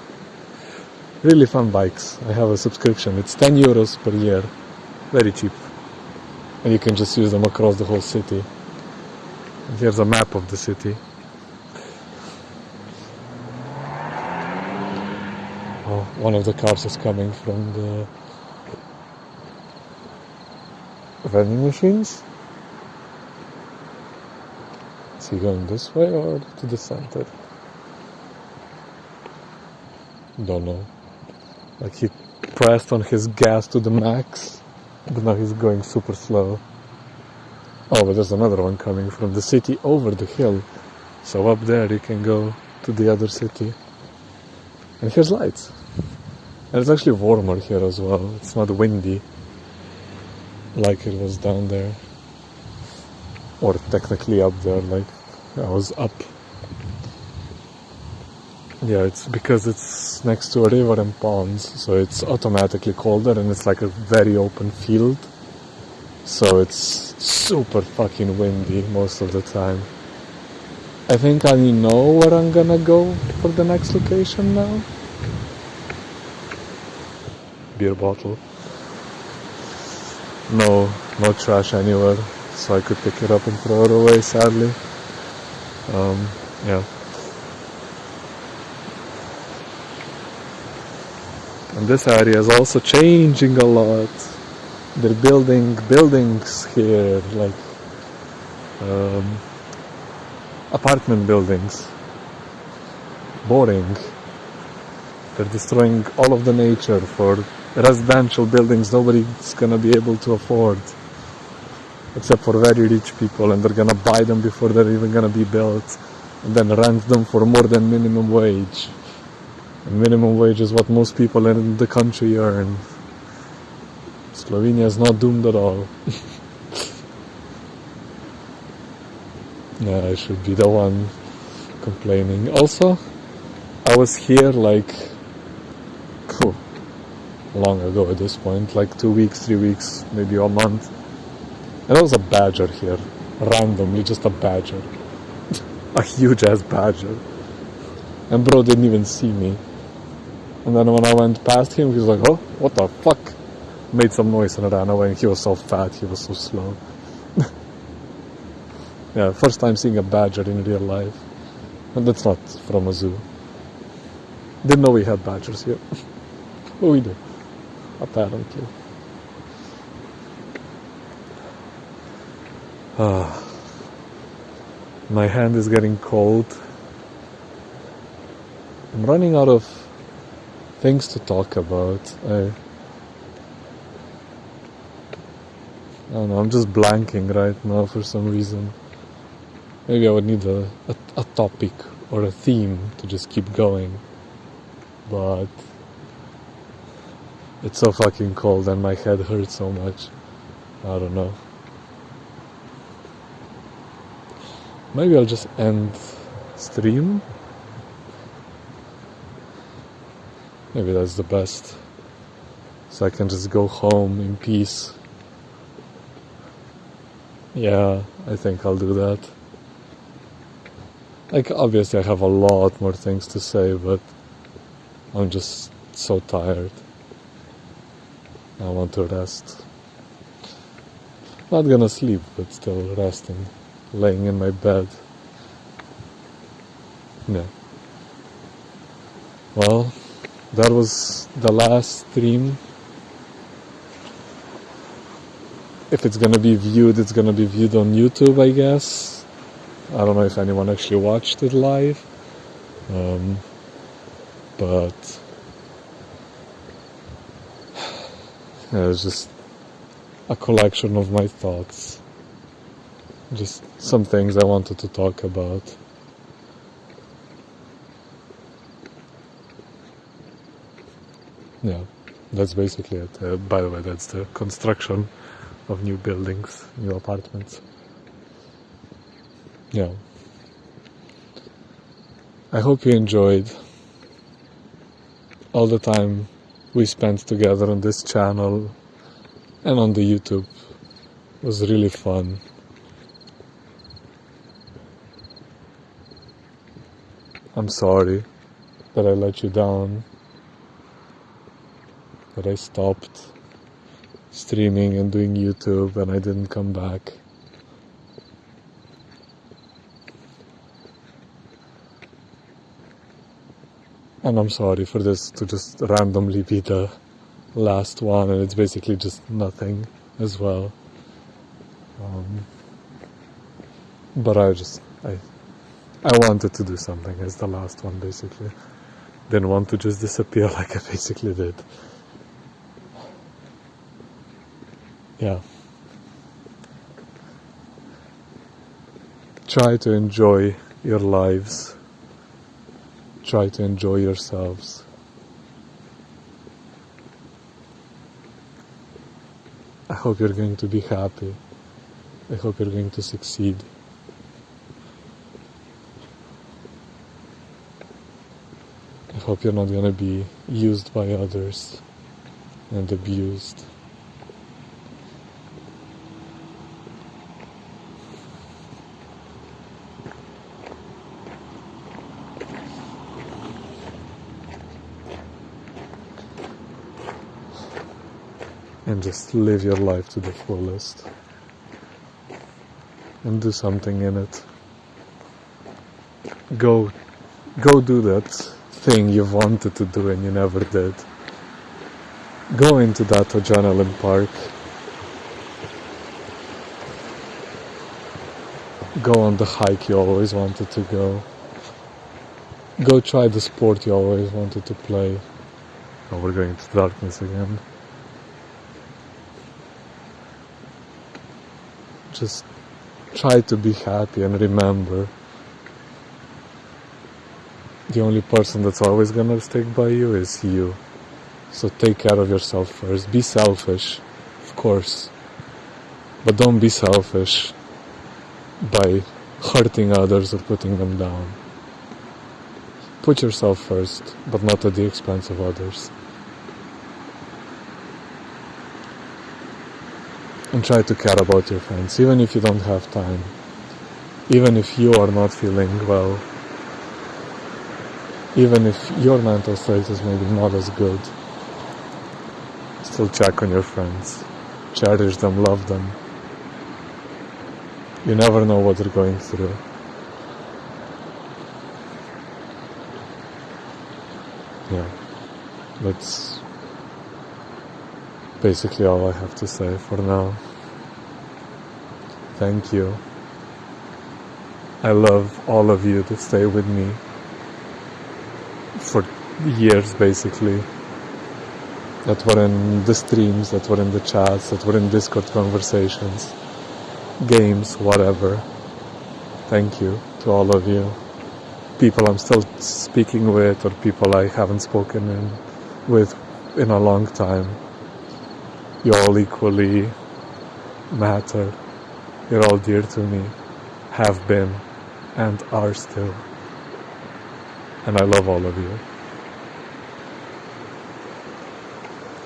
Really fun bikes. I have a subscription. It's 10 euros per year. Very cheap. And you can just use them across the whole city. And here's a map of the city. Oh, one of the cars is coming from the vending machines. Is he going this way or to the center? Don't know. Like he pressed on his gas to the max, but now he's going super slow. Oh, but there's another one coming from the city over the hill. So up there you can go to the other city. And here's lights. And it's actually warmer here as well. It's not windy like it was down there. Or technically up there, like I was up. Yeah, it's because it's next to a river and ponds, so it's automatically colder and it's like a very open field. So it's super fucking windy most of the time. I think I know where I'm gonna go for the next location now. Beer bottle. No trash anywhere, so I could pick it up and throw it away, sadly. Yeah. And this area is also changing a lot. They're building buildings here, like apartment buildings. Boring. They're destroying all of the nature for residential buildings nobody's gonna be able to afford, except for very rich people, and they're gonna buy them before they're even gonna be built, and then rent them for more than minimum wage. And minimum wage is what most people in the country earn. Slovenia is not doomed at all. Yeah, I should be the one complaining. Also, I was here like long ago at this point, like 2 weeks, 3 weeks, maybe a month. And there was a badger here, randomly, just a badger. A huge ass badger. And bro didn't even see me. And then when I went past him, he was like, oh, what the fuck? Made some noise and ran away, and he was so fat, he was so slow. Yeah, first time seeing a badger in real life. And that's not from a zoo. Didn't know we had badgers here. But we do, apparently. My hand is getting cold. I'm running out of things to talk about. I don't know, I'm just blanking right now for some reason. Maybe I would need a topic or a theme to just keep going. But it's so fucking cold and my head hurts so much. I don't know. Maybe I'll just end stream. Maybe that's the best. So I can just go home in peace. Yeah, I think I'll do that. Like, obviously I have a lot more things to say, but I'm just so tired. I want to rest. Not gonna sleep, but still resting. Laying in my bed. Yeah. Well, that was the last stream. If it's gonna be viewed, it's gonna be viewed on YouTube, I guess. I don't know if anyone actually watched it live. But yeah, it's just a collection of my thoughts. Just some things I wanted to talk about. Yeah, that's basically it. By the way, that's the construction of new buildings, new apartments. Yeah. I hope you enjoyed all the time we spent together on this channel and on the YouTube. It was really fun. I'm sorry that I let you down, that I stopped streaming and doing YouTube and I didn't come back. And I'm sorry for this to just randomly be the last one, and it's basically just nothing as well. But I wanted to do something as the last one, basically. Didn't want to just disappear like I basically did. Yeah. Try to enjoy your lives. Try to enjoy yourselves. I hope you're going to be happy. I hope you're going to succeed. I hope you're not going to be used by others and abused. And just live your life to the fullest. And do something in it. Go do that thing you've wanted to do and you never did. Go into that adrenaline park. Go on the hike you always wanted to go. Go try the sport you always wanted to play. Oh, we're going to darkness again. Just try to be happy and remember, the only person that's always gonna stick by you is you. So take care of yourself first. Be selfish, of course, but don't be selfish by hurting others or putting them down. Put yourself first, but not at the expense of others. And try to care about your friends, even if you don't have time. Even if you are not feeling well. Even if your mental state is maybe not as good, still check on your friends. Cherish them, love them. You never know what they're going through. Yeah, that's basically all I have to say for now. Thank you. I love all of you that stay with me for years, basically. That were in the streams, that were in the chats, that were in Discord conversations, games, whatever. Thank you to all of you. People I'm still speaking with, or people I haven't spoken with in a long time. You all equally matter. You're all dear to me, have been, and are still. And I love all of you.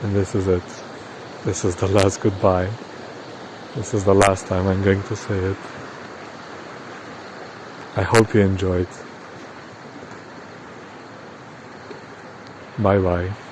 And this is it. This is the last goodbye. This is the last time I'm going to say it. I hope you enjoyed. Bye bye.